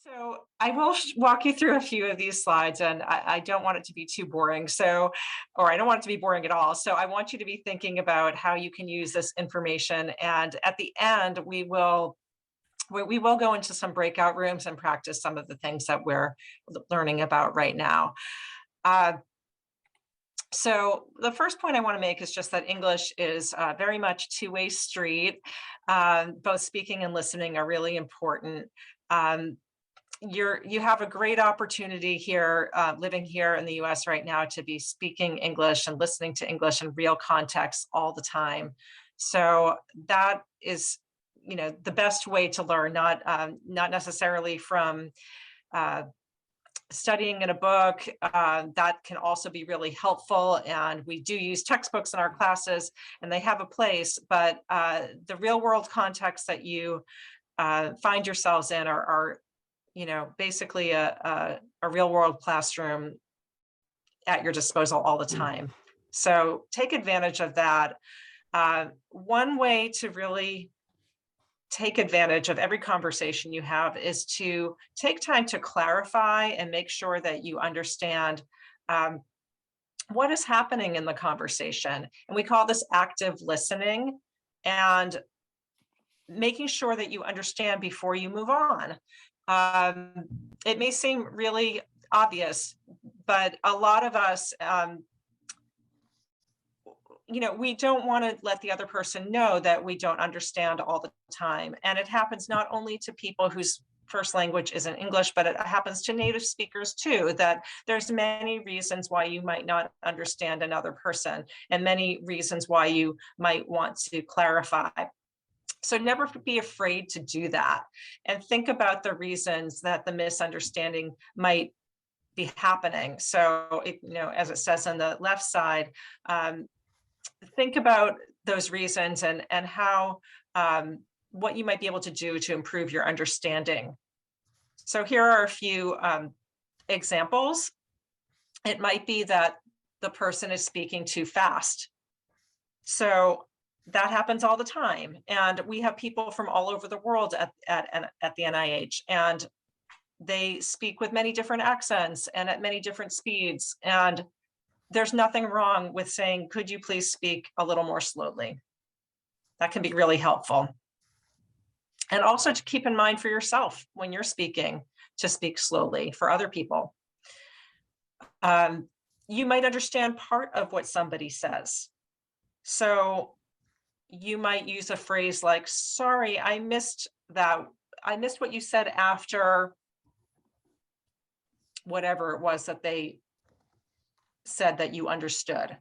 So I will walk you through a few of these slides, and I don't want it to be too boring. Or I don't want it to be boring at all. So I want you to be thinking about how you can use this information. And at the end, we will go into some breakout rooms and practice some of the things that we're learning about right now. Uh, so the first point I want to make is just that English is very much two-way street. Both speaking and listening are really important. Um, you have a great opportunity here, living here in the US right now, to be speaking English and listening to English in real context all the time. So that is, the best way to learn, not necessarily from uh, studying in a book. That can also be really helpful, and we do use textbooks in our classes, and they have a place. But the real world context that you find yourselves in are basically a real world classroom at your disposal all the time. So take advantage of that. One way to really take advantage of every conversation you have is to take time to clarify and make sure that you understand what is happening in the conversation. And we call this active listening, and making sure that you understand before you move on. It may seem really obvious, but a lot of us, we don't want to let the other person know that we don't understand all the time. And it happens not only to people whose first language isn't English, but it happens to native speakers too, that there's many reasons why you might not understand another person, and many reasons why you might want to clarify. So never be afraid to do that, and think about the reasons that the misunderstanding might be happening. So, as it says on the left side, think about those reasons and how what you might be able to do to improve your understanding. So here are a few examples. It might be that the person is speaking too fast. So that happens all the time. And we have people from all over the world at the NIH, and they speak with many different accents and at many different speeds. And there's nothing wrong with saying, could you please speak a little more slowly? That can be really helpful. And also to keep in mind for yourself when you're speaking, to speak slowly for other people. You might understand part of what somebody says. So you might use a phrase like, sorry, I missed that. I missed what you said after whatever it was that they said that you understood.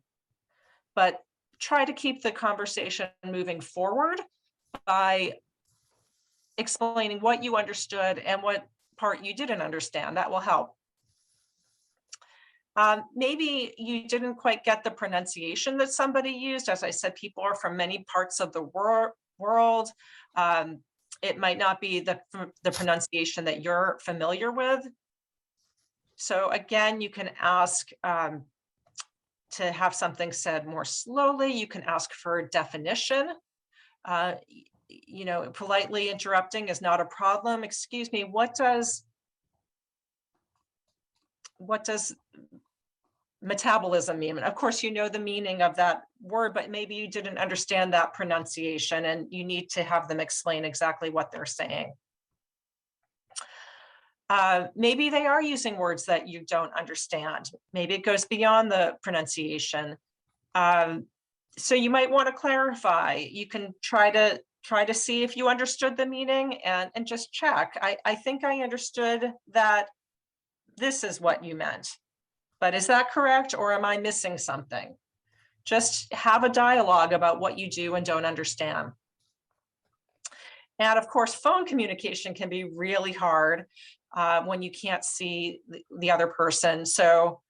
But try to keep the conversation moving forward by explaining what you understood and what part you didn't understand. That will help. Maybe you didn't quite get the pronunciation that somebody used. As I said, people are from many parts of the world. It might not be the pronunciation that you're familiar with. So again, you can ask to have something said more slowly. You can ask for a definition. Politely interrupting is not a problem. Excuse me, what does metabolism mean? And of course, you know the meaning of that word, but maybe you didn't understand that pronunciation, and you need to have them explain exactly what they're saying. Maybe they are using words that you don't understand. Maybe it goes beyond the pronunciation. So you might want to clarify. You can try to see if you understood the meaning, and just check. I think I understood that this is what you meant, but is that correct, or am I missing something? Just have a dialogue about what you do and don't understand. And of course, phone communication can be really hard when you can't see the other person. So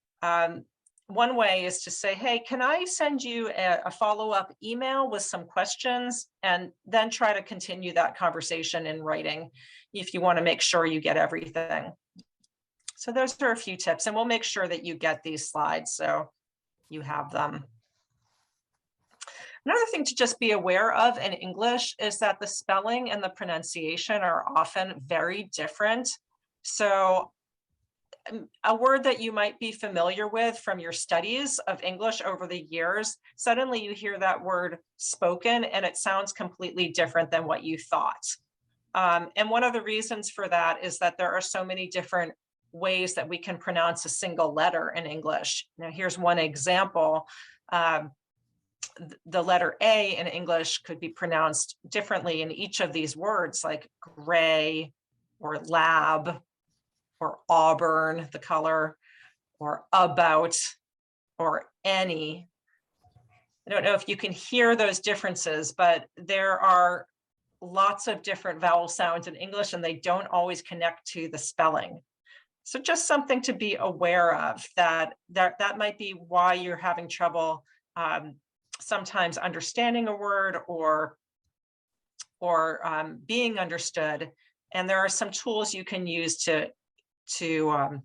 one way is to say, hey, can I send you a follow-up email with some questions? And then try to continue that conversation in writing if you want to make sure you get everything. So those are a few tips, and we'll make sure that you get these slides so you have them. Another thing to just be aware of in English is that the spelling and the pronunciation are often very different. So a word that you might be familiar with from your studies of English over the years, suddenly you hear that word spoken and it sounds completely different than what you thought. And one of the reasons for that is that there are so many different ways that we can pronounce a single letter in English. Now, here's one example. The letter A in English could be pronounced differently in each of these words, like gray or lab or auburn, the color, or about or any. I don't know if you can hear those differences, but there are lots of different vowel sounds in English and they don't always connect to the spelling. So just something to be aware of, that might be why you're having trouble sometimes understanding a word or being understood. And there are some tools you can use to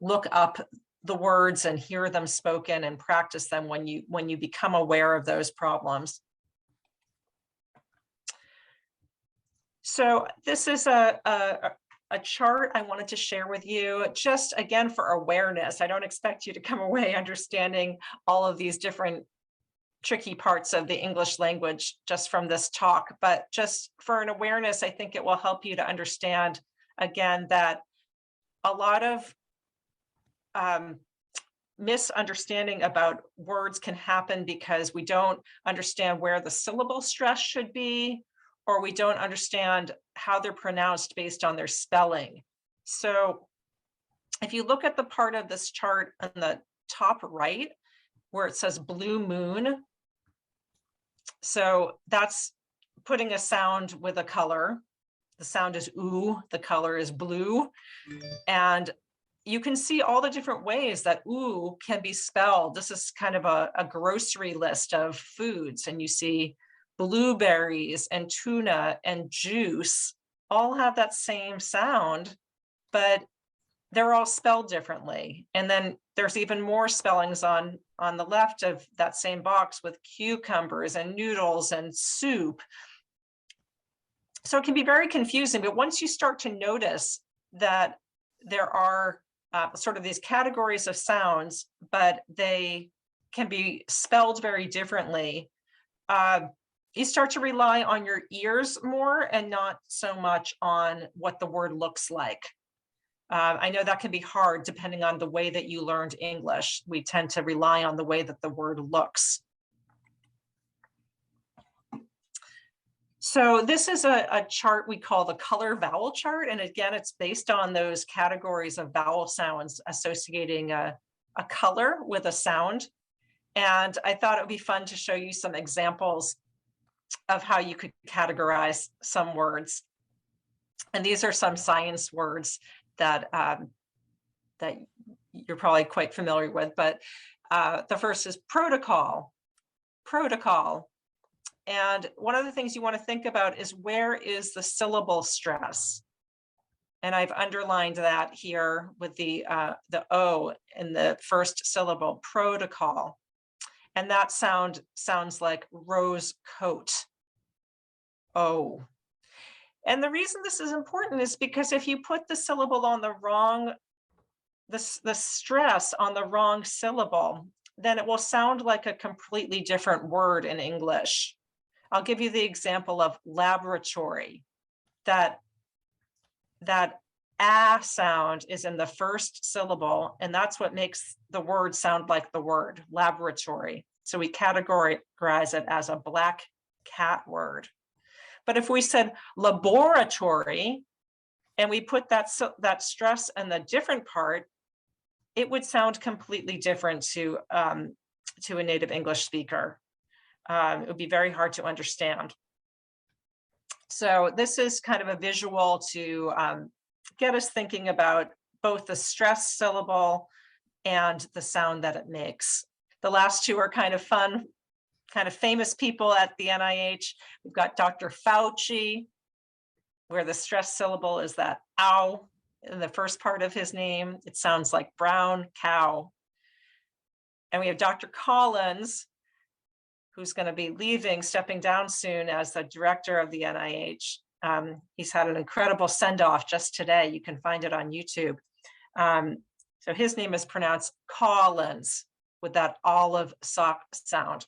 look up the words and hear them spoken and practice them when you become aware of those problems. So this is a chart I wanted to share with you, just again for awareness. I don't expect you to come away understanding all of these different tricky parts of the English language just from this talk, but just for an awareness, I think it will help you to understand, again, that a lot of misunderstanding about words can happen because we don't understand where the syllable stress should be, or we don't understand how they're pronounced based on their spelling. So if you look at the part of this chart on the top right, where it says blue moon, so that's putting a sound with a color. The sound is oo, the color is blue. And you can see all the different ways that oo can be spelled. This is kind of a grocery list of foods, and you see blueberries and tuna and juice all have that same sound, but they're all spelled differently. And then there's even more spellings on the left of that same box with cucumbers and noodles and soup. So it can be very confusing, but once you start to notice that there are sort of these categories of sounds, but they can be spelled very differently, you start to rely on your ears more and not so much on what the word looks like. I know that can be hard depending on the way that you learned English. We tend to rely on the way that the word looks. So this is a chart we call the color vowel chart. And again, it's based on those categories of vowel sounds associating a color with a sound. And I thought it would be fun to show you some examples of how you could categorize some words. And these are some science words that that you're probably quite familiar with, but the first is protocol. And one of the things you want to think about is, where is the syllable stress? And I've underlined that here with the O in the first syllable, protocol. And that sounds like rose coat. Oh. And the reason this is important is because if you put the syllable on the wrong, the stress on the wrong syllable, then it will sound like a completely different word in English. I'll give you the example of laboratory. That ah sound is in the first syllable, and that's what makes the word sound like the word laboratory. So we categorize it as a black cat word. But if we said laboratory and we put that stress in the different part, it would sound completely different to a native English speaker. It would be very hard to understand. So this is kind of a visual to get us thinking about both the stress syllable and the sound that it makes. The last two are kind of fun, kind of famous people at the NIH. We've got Dr. Fauci, where the stress syllable is that ow in the first part of his name. It sounds like brown cow. And we have Dr. Collins, who's going to be leaving, stepping down soon as the director of the NIH. He's had an incredible send-off just today. You can find it on YouTube. So his name is pronounced Collins with that olive sock sound.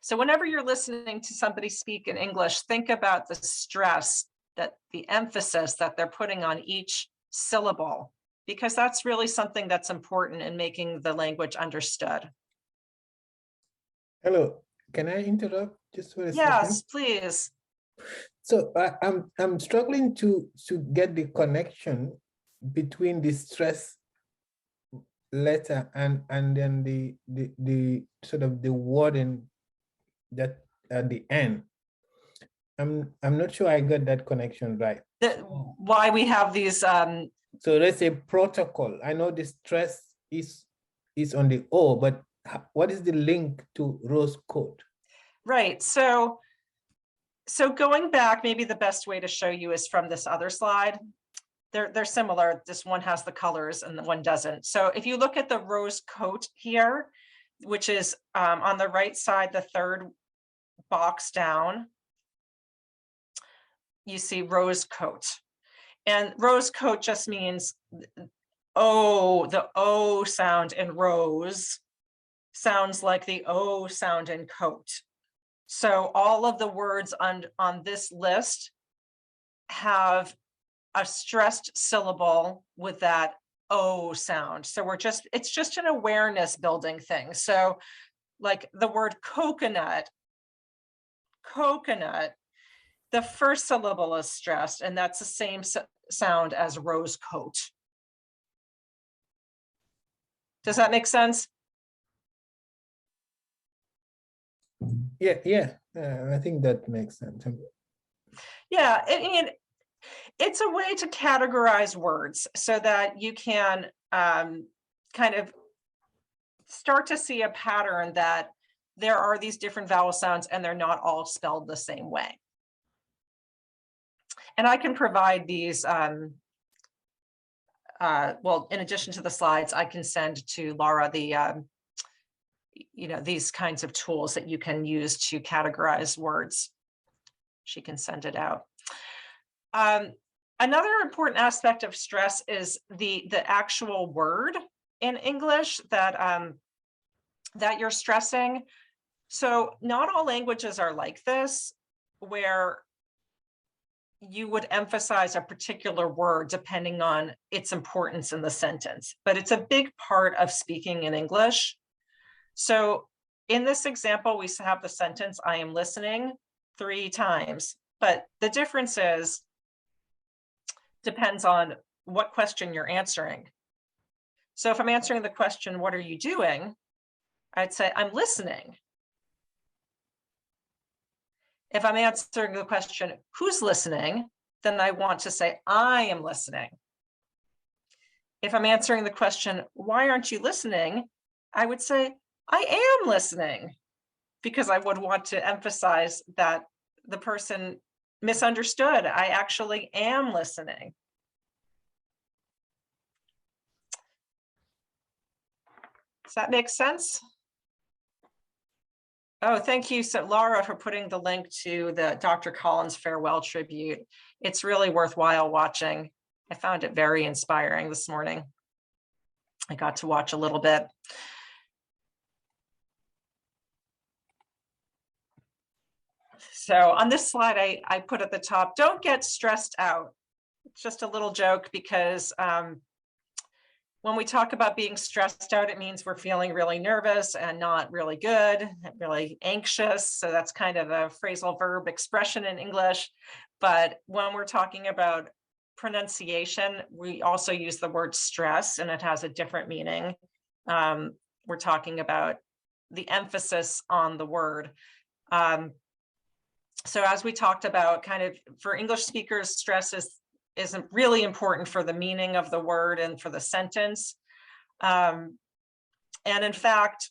So whenever you're listening to somebody speak in English, think about the stress, that the emphasis that they're putting on each syllable, because that's really something that's important in making the language understood. Hello, can I interrupt just for a second? Yes, please. So I'm struggling to get the connection between the stress letter and then the sort of the wording that at the end. I'm not sure I got that connection right. Why we have these so let's say protocol. I know the stress is on the O, but what is the link to rose coat? Right. So going back, maybe the best way to show you is from this other slide. They're similar. This one has the colors and the one doesn't. So if you look at the rose coat here, which is on the right side, the third box down, you see rose coat. And rose coat just means O, the O sound in rose sounds like the O sound in coat. So all of the words on this list have a stressed syllable with that O sound. So it's just an awareness building thing. So like the word coconut, the first syllable is stressed, and that's the same sound as rose coat. Does that make sense? Yeah. I think that makes sense. Yeah, it's a way to categorize words so that you can kind of start to see a pattern that there are these different vowel sounds and they're not all spelled the same way. And I can provide these, well, in addition to the slides, I can send to Laura the, these kinds of tools that you can use to categorize words. She can send it out. Another important aspect of stress is the actual word in English that you're stressing. So not all languages are like this, where you would emphasize a particular word depending on its importance in the sentence, but it's a big part of speaking in English. So in this example, we have the sentence, I am listening 3 times, but the difference depends on what question you're answering. So if I'm answering the question, what are you doing? I'd say, I'm listening. If I'm answering the question, who's listening? Then I want to say, I am listening. If I'm answering the question, why aren't you listening? I would say, I am listening, because I would want to emphasize that the person misunderstood. I actually am listening. Does that make sense? Oh, thank you, so Laura, for putting the link to the Dr. Collins farewell tribute. It's really worthwhile watching. I found it very inspiring this morning. I got to watch a little bit. So on this slide, I put at the top, don't get stressed out. It's just a little joke because when we talk about being stressed out, it means we're feeling really nervous and not really good, really anxious. So that's kind of a phrasal verb expression in English. But when we're talking about pronunciation, we also use the word stress, and it has a different meaning. We're talking about the emphasis on the word. So as we talked about, kind of for English speakers, stress isn't really important for the meaning of the word and for the sentence. And in fact,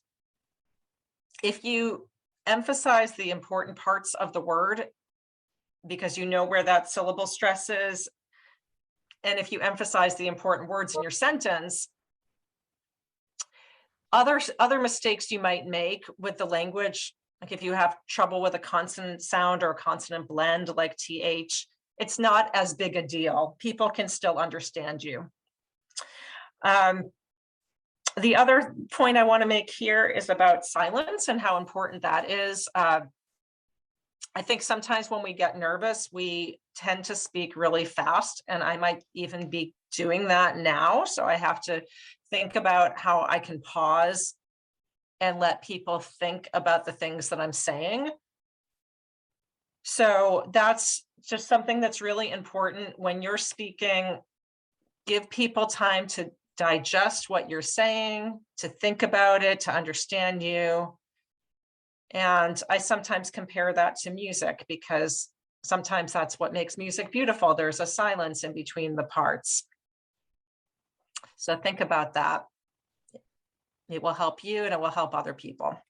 if you emphasize the important parts of the word, because you know where that syllable stress is, and if you emphasize the important words in your sentence, other mistakes you might make with the language Like if you have trouble with a consonant sound or a consonant blend like TH, it's not as big a deal. People can still understand you. The other point I want to make here is about silence and how important that is. I think sometimes when we get nervous, we tend to speak really fast, and I might even be doing that now. So I have to think about how I can pause and let people think about the things that I'm saying. So that's just something that's really important when you're speaking. Give people time to digest what you're saying, to think about it, to understand you. And I sometimes compare that to music, because sometimes that's what makes music beautiful. There's a silence in between the parts. So think about that. It will help you and it will help other people.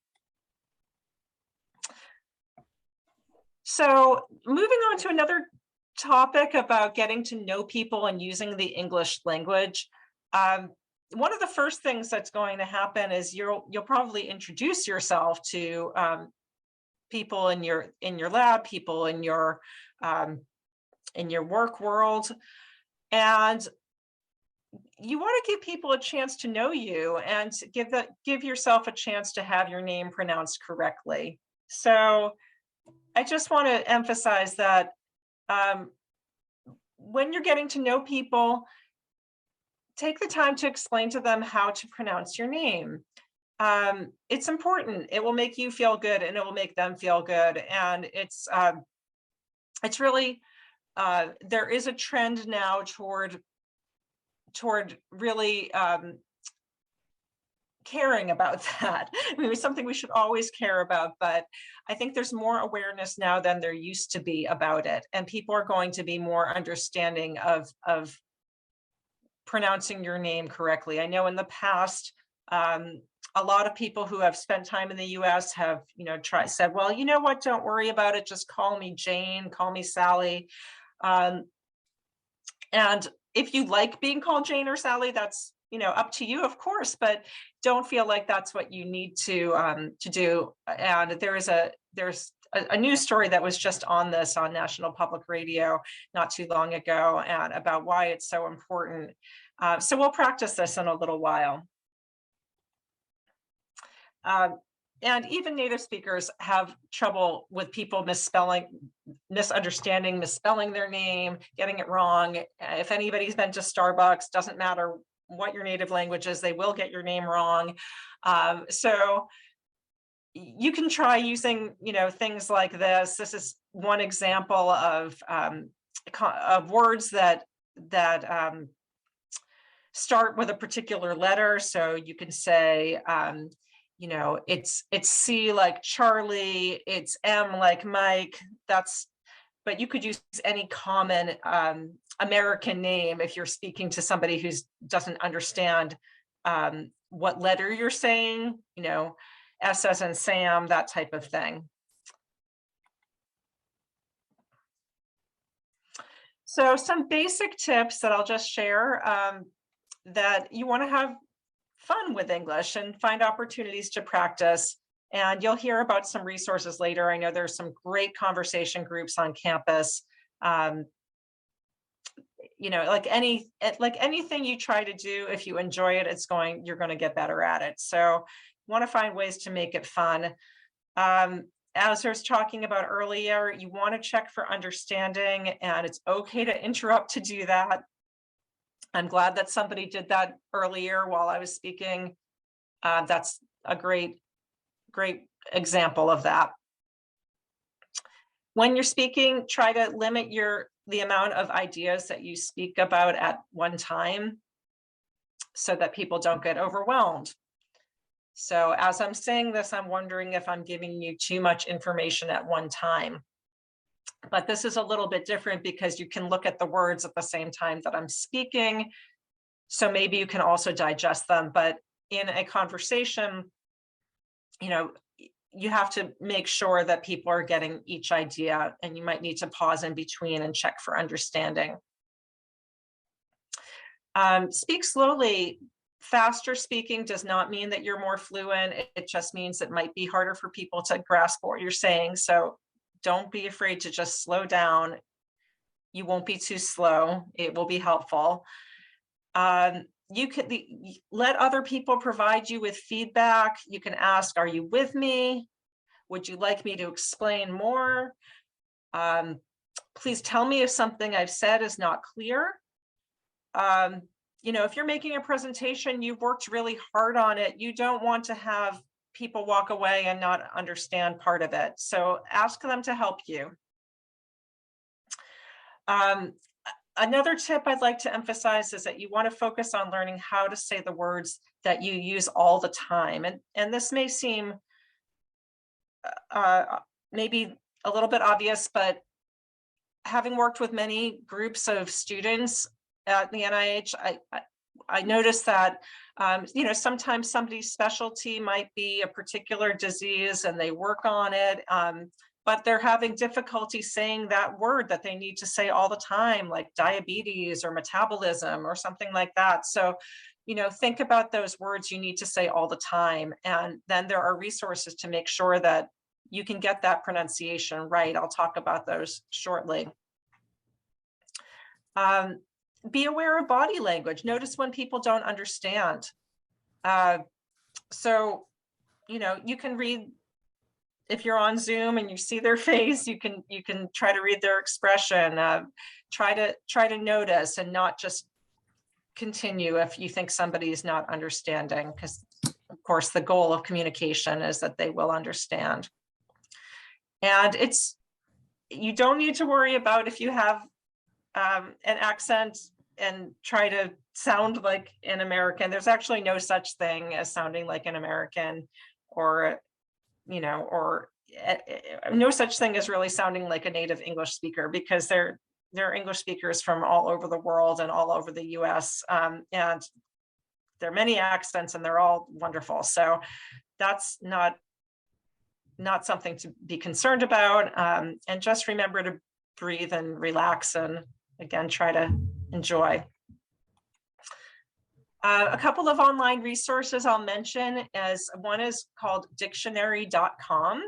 So moving on to another topic about getting to know people and using the English language. One of the first things that's going to happen is you'll probably introduce yourself to people in your lab, people in your work world, and you want to give people a chance to know you and give yourself a chance to have your name pronounced correctly. So I just want to emphasize that when you're getting to know people, take the time to explain to them how to pronounce your name. It's important. It will make you feel good and it will make them feel good. And it's really, there is a trend now toward really caring about that. I mean, it's something we should always care about, but I think there's more awareness now than there used to be about it. And people are going to be more understanding of pronouncing your name correctly. I know in the past, a lot of people who have spent time in the US have, said, well, you know what, don't worry about it. Just call me Jane, call me Sally. And if you like being called Jane or Sally, that's, up to you, of course, but don't feel like that's what you need to do. And there's a news story that was just on this on National Public Radio not too long ago, and about why it's so important. So we'll practice this in a little while. And even native speakers have trouble with people misunderstanding, misspelling their name, getting it wrong. If anybody's been to Starbucks, doesn't matter what your native language is, they will get your name wrong. So you can try using, things like this. This is one example of words that start with a particular letter. So you can say, it's C like Charlie, it's M like Mike. But you could use any common American name if you're speaking to somebody who doesn't understand what letter you're saying, S as in Sam, that type of thing. So some basic tips that I'll just share, that you want to have fun with English and find opportunities to practice. And you'll hear about some resources later. I know there's some great conversation groups on campus. Like anything you try to do, if you enjoy it, you're going to get better at it. So you want to find ways to make it fun. As I was talking about earlier, you want to check for understanding, and it's okay to interrupt to do that. I'm glad that somebody did that earlier while I was speaking. That's a great example of that. When you're speaking, try to limit the amount of ideas that you speak about at one time so that people don't get overwhelmed. So as I'm saying this, I'm wondering if I'm giving you too much information at one time. But this is a little bit different because you can look at the words at the same time that I'm speaking. So maybe you can also digest them. But in a conversation, you have to make sure that people are getting each idea, and you might need to pause in between and check for understanding. Speak slowly. Faster speaking does not mean that you're more fluent. It just means it might be harder for people to grasp what you're saying. So don't be afraid to just slow down. You won't be too slow. It will be helpful. You can let other people provide you with feedback. You can ask, are you with me? Would you like me to explain more? Please tell me if something I've said is not clear. If you're making a presentation, you've worked really hard on it. You don't want to have people walk away and not understand part of it. So ask them to help you. Another tip I'd like to emphasize is that you want to focus on learning how to say the words that you use all the time. And this may seem maybe a little bit obvious, but having worked with many groups of students at the NIH, I noticed that sometimes somebody's specialty might be a particular disease and they work on it, but they're having difficulty saying that word that they need to say all the time, like diabetes or metabolism or something like that. So, think about those words you need to say all the time, and then there are resources to make sure that you can get that pronunciation right. I'll talk about those shortly. Be aware of body language. Notice when people don't understand. So, you can read, if you're on Zoom and you see their face, you can try to read their expression. Try to notice and not just continue if you think somebody is not understanding, because of course the goal of communication is that they will understand. And you don't need to worry about if you have an accent and try to sound like an American. There's actually no such thing as sounding like an American, or no such thing as really sounding like a native English speaker, because they're English speakers from all over the world and all over the US. And there are many accents and they're all wonderful. So that's not something to be concerned about. And just remember to breathe and relax, and again, try to enjoy. A couple of online resources I'll mention, as one is called dictionary.com.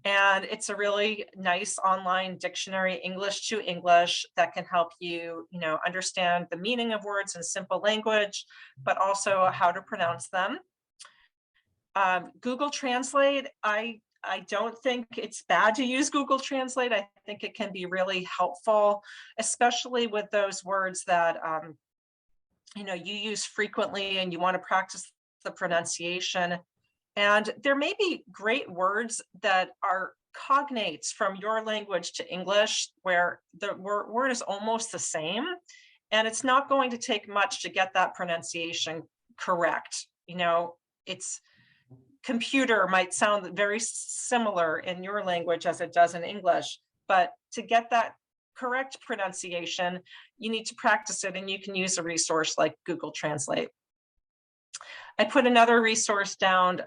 And it's a really nice online dictionary, English to English, that can help you, understand the meaning of words in simple language, but also how to pronounce them. Google Translate, I don't think it's bad to use Google Translate. I think it can be really helpful, especially with those words that you use frequently and you want to practice the pronunciation. And there may be great words that are cognates from your language to English, where the word is almost the same, and it's not going to take much to get that pronunciation correct. It's computer might sound very similar in your language as it does in English, but to get that correct pronunciation, you need to practice it, and you can use a resource like Google Translate. I put another resource down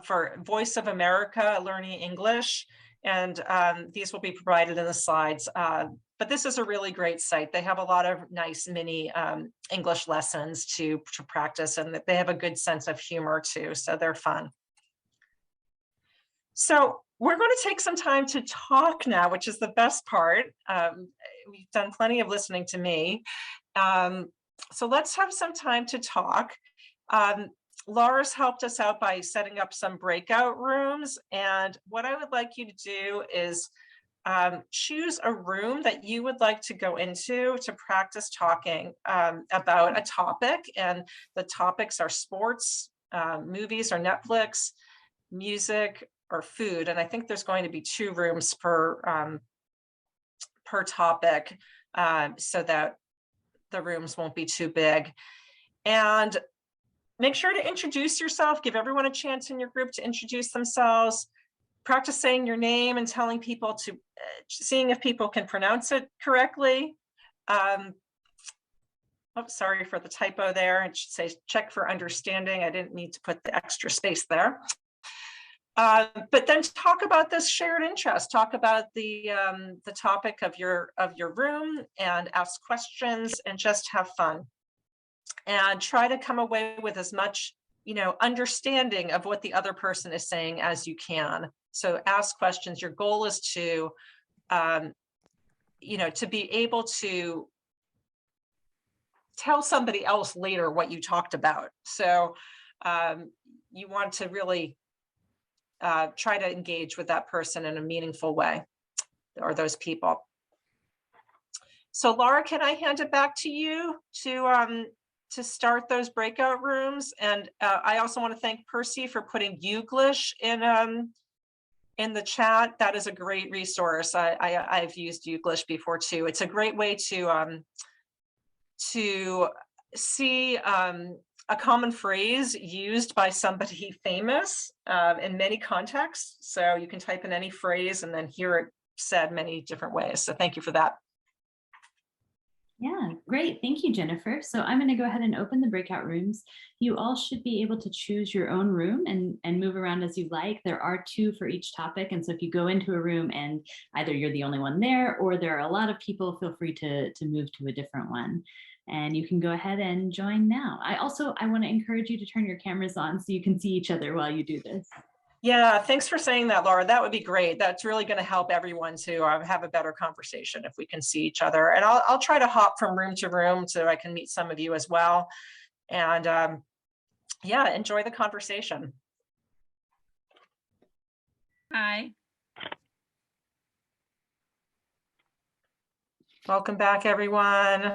for Voice of America Learning English, and these will be provided in the slides. But this is a really great site. They have a lot of nice mini English lessons to practice, and they have a good sense of humor too, so they're fun. So we're going to take some time to talk now, which is the best part. We've done plenty of listening to me. So let's have some time to talk. Laura's helped us out by setting up some breakout rooms. And what I would like you to do is choose a room that you would like to go into to practice talking about a topic. And the topics are sports, movies or Netflix, music, or food. And I think there's going to be 2 rooms per topic, so that the rooms won't be too big. And make sure to introduce yourself, give everyone a chance in your group to introduce themselves, practice saying your name and telling people to, seeing if people can pronounce it correctly. Sorry for the typo there. It should say check for understanding. I didn't need to put the extra space there. But then talk about this shared interest. Talk about the topic of your room, and ask questions and just have fun. and try to come away with as much, understanding of what the other person is saying as you can. So ask questions. Your goal is to, to be able to tell somebody else later what you talked about. So you want to really try to engage with that person in a meaningful way, or those people. So Laura, can I hand it back to you to start those breakout rooms? And I also want to thank Percy for putting Youglish in the chat. That is a great resource. I've used Youglish before too. It's a great way to see a common phrase used by somebody famous in many contexts. So you can type in any phrase and then hear it said many different ways. So thank you for that. Yeah, great. Thank you, Jennifer. So I'm going to go ahead and open the breakout rooms. You all should be able to choose your own room and move around as you like. There are 2 for each topic. And so if you go into a room and either you're the only one there or there are a lot of people, feel free to move to a different one. And you can go ahead and join now. I want to encourage you to turn your cameras on so you can see each other while you do this. Yeah, thanks for saying that, Laura. That would be great. That's really going to help everyone to have a better conversation if we can see each other. And I'll try to hop from room to room so I can meet some of you as well. And yeah, enjoy the conversation. Hi. Welcome back, everyone.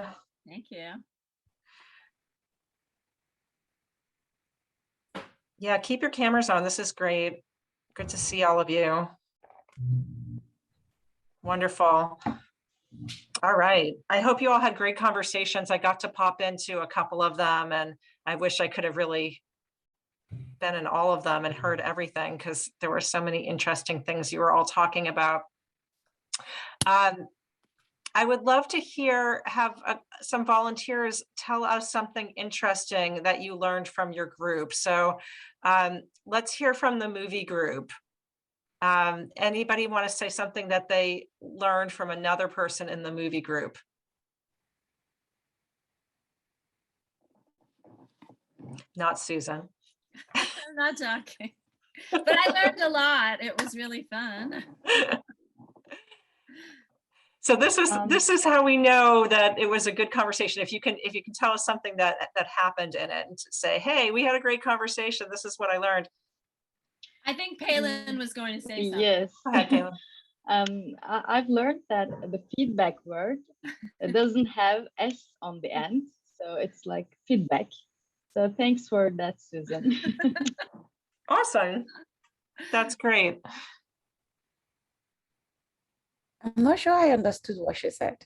Thank you. Yeah, keep your cameras on. This is great. Good to see all of you. Wonderful. All right. I hope you all had great conversations. I got to pop into a couple of them, and I wish I could have really been in all of them and heard everything, because there were so many interesting things you were all talking about. I would love to have some volunteers tell us something interesting that you learned from your group. So let's hear from the movie group. Anybody want to say something that they learned from another person in the movie group? Not Susan. I'm not talking, but I learned a lot. It was really fun. So this is how we know that it was a good conversation. If you can tell us something that happened in it and say, hey, we had a great conversation. This is what I learned. I think Palin was going to say something. Yes. Go ahead, Palin. I've learned that the feedback word, it doesn't have S on the end. So it's like feedback. So thanks for that, Susan. Awesome. That's great. I'm not sure I understood what she said.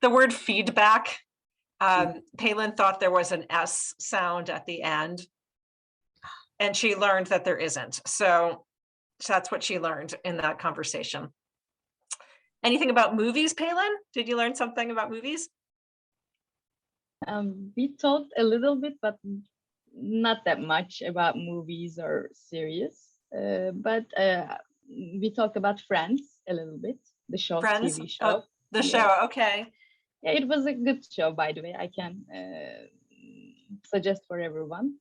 The word feedback, Palin thought there was an S sound at the end, and she learned that there isn't. So that's what she learned in that conversation. Anything about movies, Palin? Did you learn something about movies? We talked a little bit, but not that much about movies or series. But we talked about Friends a little bit. The show, Friends? TV show. Oh, the show, Yes. okay. Yeah, it was a good show, by the way. I can suggest for everyone.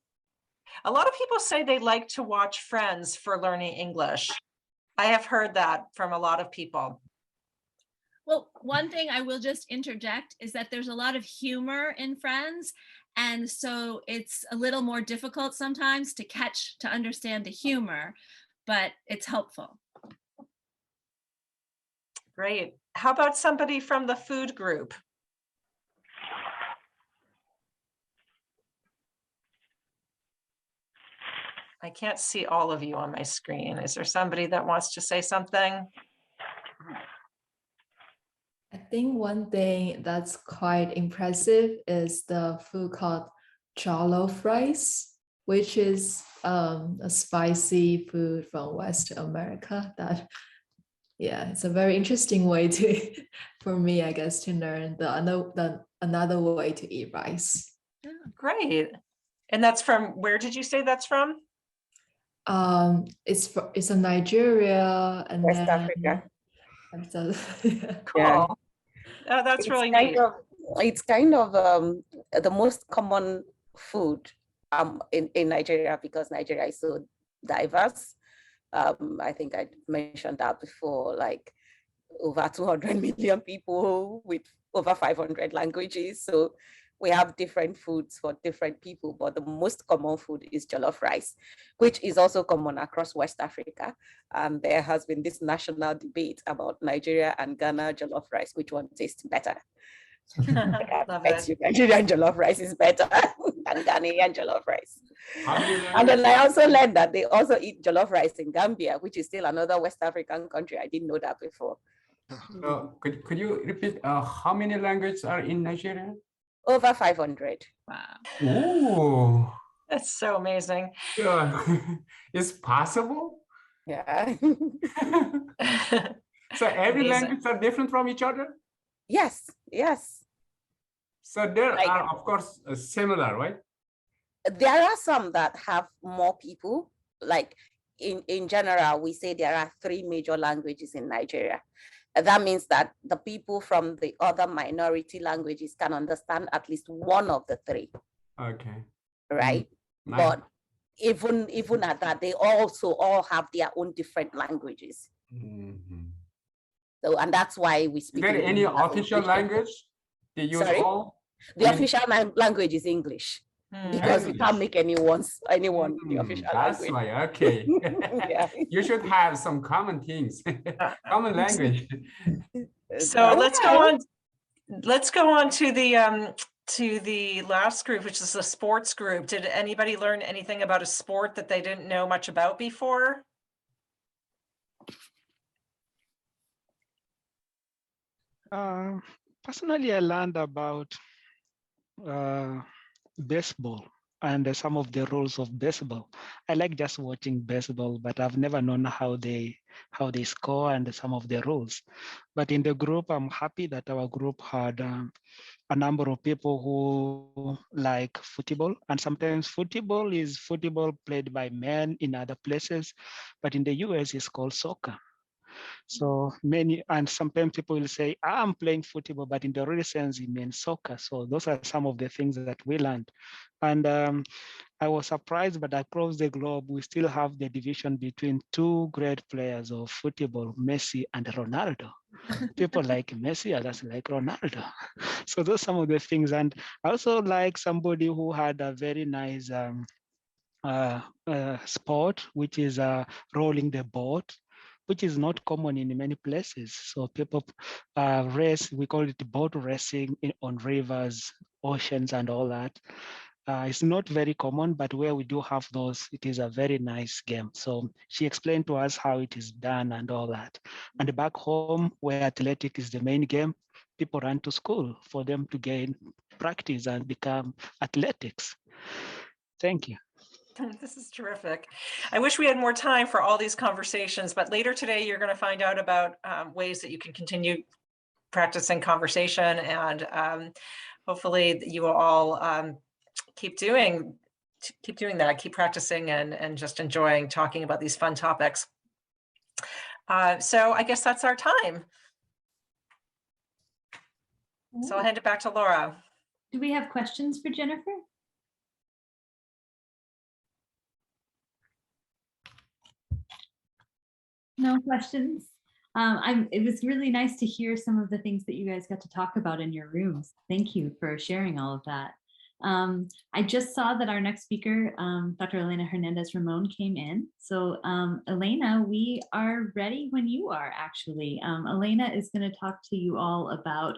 A lot of people say they like to watch Friends for learning English. I have heard that from a lot of people. Well, one thing I will just interject is that there's a lot of humor in Friends. And so it's a little more difficult sometimes to understand the humor, but it's helpful. Great. How about somebody from the food group? I can't see all of you on my screen. Is there somebody that wants to say something? I think one thing that's quite impressive is the food called jollof rice, which is a spicy food from West America. That, yeah, it's a very interesting way to, for me, I guess, to learn another way to eat rice. Great. And that's from, where did you say that's from? It's a Nigeria and West then Africa. So, Cool. Oh, that's really neat. it's kind of the most common food in Nigeria, because Nigeria is so diverse. I think I mentioned that before, like over 200 million people with over 500 languages. So we have different foods for different people, but the most common food is jollof rice, which is also common across West Africa. There has been this national debate about Nigeria and Ghana jollof rice, which one tastes better. Love it. Nigerian jollof rice is better than Ghanaian jollof rice. How many And then languages? I also learned that they also eat jollof rice in Gambia, which is still another West African country. I didn't know that before. Could you repeat how many languages are in Nigeria? Over 500. Wow. Ooh, That's so amazing. yeah. It's possible? Yeah. So every Amazing. language are different from each other? Yes, yes. So there Like- are, of course, similar, right? There are some that have more people. Like in general, we say there are 3 major languages in Nigeria. That means that the people from the other minority languages can understand at least one of the 3, Okay. right? Nice. But even at that, they also all have their own different languages. Mhm. So, and that's why we Is speak. there any English as official English. language they use Sorry? all? The I mean- official language is English, Hmm. because we can't make anyone the official That's language. why, okay. Yeah. You should have some common things, common language. So let's go on. Let's go on to the last group, which is the sports group. Did anybody learn anything about a sport that they didn't know much about before? Personally, I learned about baseball and some of the rules of baseball. I like just watching baseball, but I've never known how they score and some of the rules. But in the group, I'm happy that our group had a number of people who like football, and sometimes football is football played by men in other places, but in the US it's called soccer. So many, and sometimes people will say, I'm playing football, but in the real sense, it means soccer. So those are some of the things that we learned. And I was surprised, but across the globe, we still have the division between 2 great players of football, Messi and Ronaldo. People like Messi, others like Ronaldo. So those are some of the things. And I also like somebody who had a very nice sport, which is rolling the boat, which is not common in many places. So people race, we call it boat racing on rivers, oceans, and all that. It's not very common, but where we do have those, it is a very nice game. So she explained to us how it is done and all that. And back home, where athletics is the main game, people run to school for them to gain practice and become athletics. Thank you. This is terrific. I wish we had more time for all these conversations, but later today, you're going to find out about ways that you can continue practicing conversation, and hopefully you will all keep doing that, keep practicing and just enjoying talking about these fun topics. So I guess that's our time. So I'll hand it back to Laura. Do we have questions for Jennifer? No questions. It was really nice to hear some of the things that you guys got to talk about in your rooms. Thank you for sharing all of that. I just saw that our next speaker, Dr. Elena Hernandez Ramon, came in. So Elena, we are ready when you are, actually. Elena is going to talk to you all about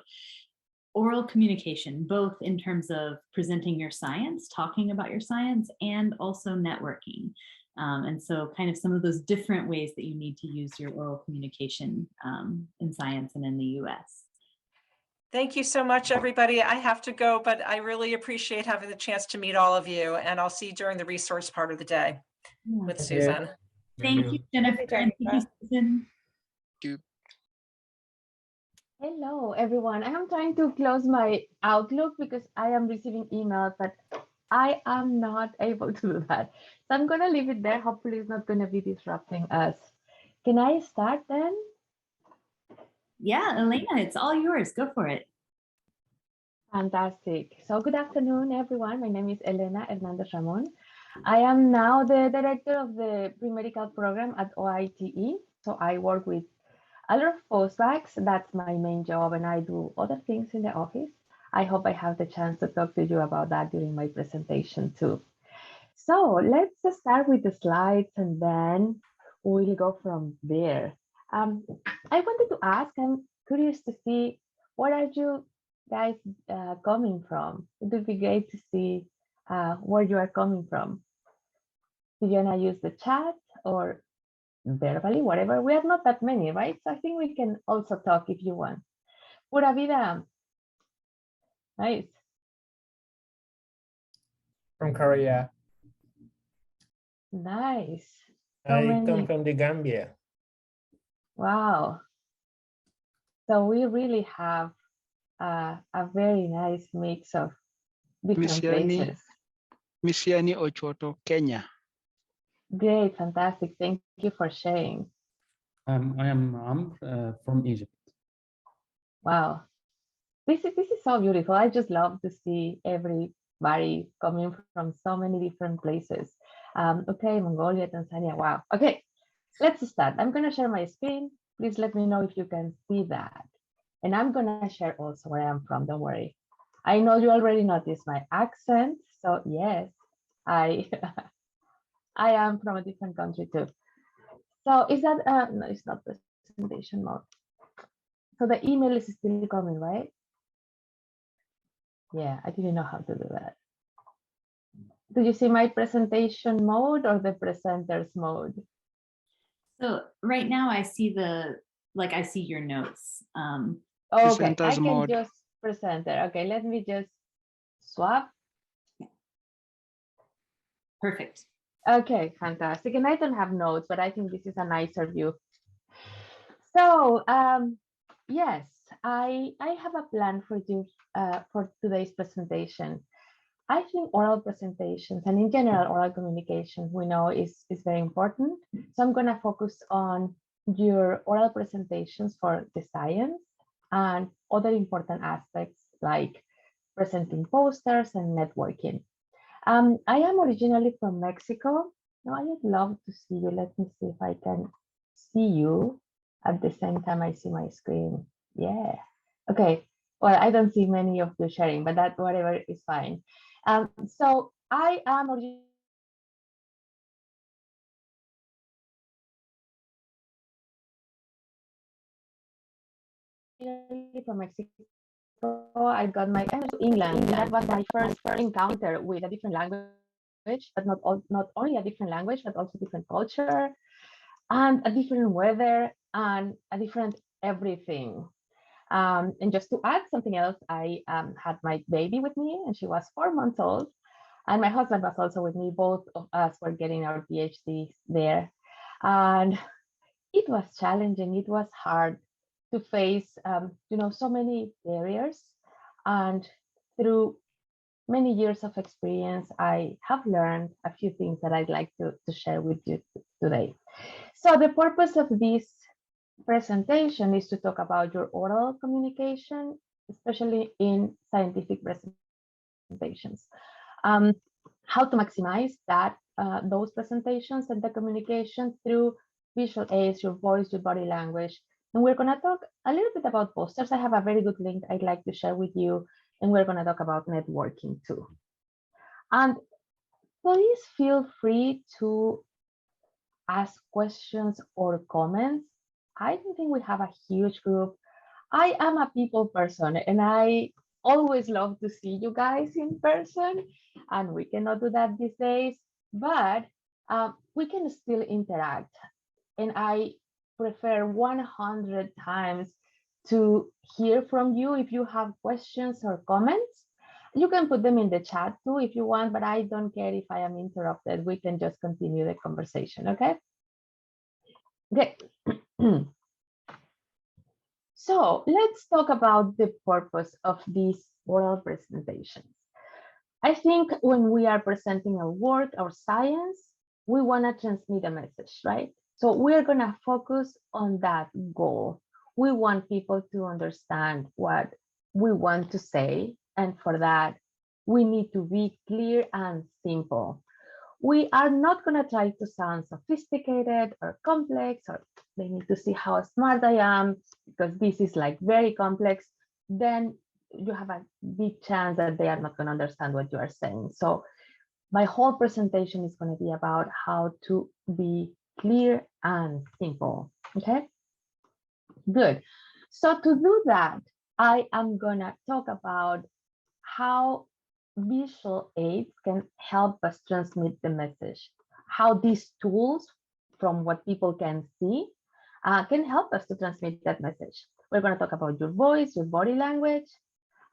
oral communication, both in terms of presenting your science, talking about your science, and also networking. And so kind of some of those different ways that you need to use your oral communication in science and in the US. Thank you so much, everybody. I have to go, but I really appreciate having the chance to meet all of you, and I'll see you during the resource part of the day with Susan. Thank you, Jennifer. And thank you, Susan. Hello, everyone. I am trying to close my Outlook because I am receiving emails, but I am not able to do that. So I'm going to leave it there. Hopefully it's not going to be disrupting us. Can I start then? Yeah, Elena, it's all yours. Go for it. Fantastic. So good afternoon, everyone. My name is Elena Hernandez Ramon. I am now the director of the pre-medical program at OITE. So I work with a lot of postbacks. That's my main job, and I do other things in the office. I hope I have the chance to talk to you about that during my presentation too. So let's start with the slides and then we'll go from there. I wanted to ask, I'm curious to see, where are you guys coming from? It would be great to see where you are coming from. Do you want to use the chat or verbally, whatever? We are not that many, right? So I think we can also talk if you want. Pura vida. Nice. From Korea. Nice. So I many. come from the Gambia. Wow. So we really have a very nice mix of different places. Misiani Ochoto, Kenya. Great, fantastic. Thank you for sharing. I am Amr from Egypt. Wow. This is so beautiful. I just love to see everybody coming from so many different places. Okay, Mongolia, Tanzania. Wow. Okay, let's start. I'm going to share my screen. Please let me know if you can see that. And I'm going to share also where I'm from. Don't worry. I know you already noticed my accent. So yes, I am from a different country too. So is that, no, it's not presentation mode. So the email is still coming, right? Yeah, I didn't know how to do that. Do you see my presentation mode or the presenter's mode? So right now I see I see your notes. Okay, I can mode. just presenter. Okay, let me just swap. Perfect. Okay, fantastic. And I don't have notes, but I think this is a nicer view. So yes, I have a plan for you for today's presentation. I think oral presentations and in general oral communication we know is very important. So I'm going to focus on your oral presentations for the science and other important aspects like presenting posters and networking. I am originally from Mexico. Now I would love to see you. Let me see if I can see you at the same time I see my screen. Yeah. Okay. Well, I don't see many of you sharing, but that whatever is fine. So I am originally from Mexico. I got my to England. That was my first encounter with a different language, but not only a different language, but also different culture and a different weather and a different everything. And just to add something else, I had my baby with me and she was 4 months old. And my husband was also with me. Both of us were getting our PhDs there. And it was challenging. It was hard to face, so many barriers. And through many years of experience, I have learned a few things that I'd like to share with you today. So the purpose of this presentation is to talk about your oral communication, especially in scientific presentations. How to maximize that those presentations and the communication through visual aids, your voice, your body language. And we're going to talk a little bit about posters. I have a very good link I'd like to share with you. And we're going to talk about networking too. And please feel free to ask questions or comments. I don't think we have a huge group. I am a people person and I always love to see you guys in person, and we cannot do that these days, but we can still interact. And I prefer 100 times to hear from you. If you have questions or comments, you can put them in the chat too if you want, but I don't care if I am interrupted. We can just continue the conversation, okay? Okay. So let's talk about the purpose of these oral presentations. I think when we are presenting our work, our science, we want to transmit a message, right? So we're going to focus on that goal. We want people to understand what we want to say And for that, we need to be clear and simple. We are not going to try to sound sophisticated or complex, or they need to see how smart I am because this is like very complex. Then you have a big chance that they are not going to understand what you are saying. So my whole presentation is going to be about how to be clear and simple. Okay, good. So to do that, I am going to talk about how visual aids can help us transmit the message, how these tools from what people can see can help us to transmit that message. We're going to talk about your voice, your body language,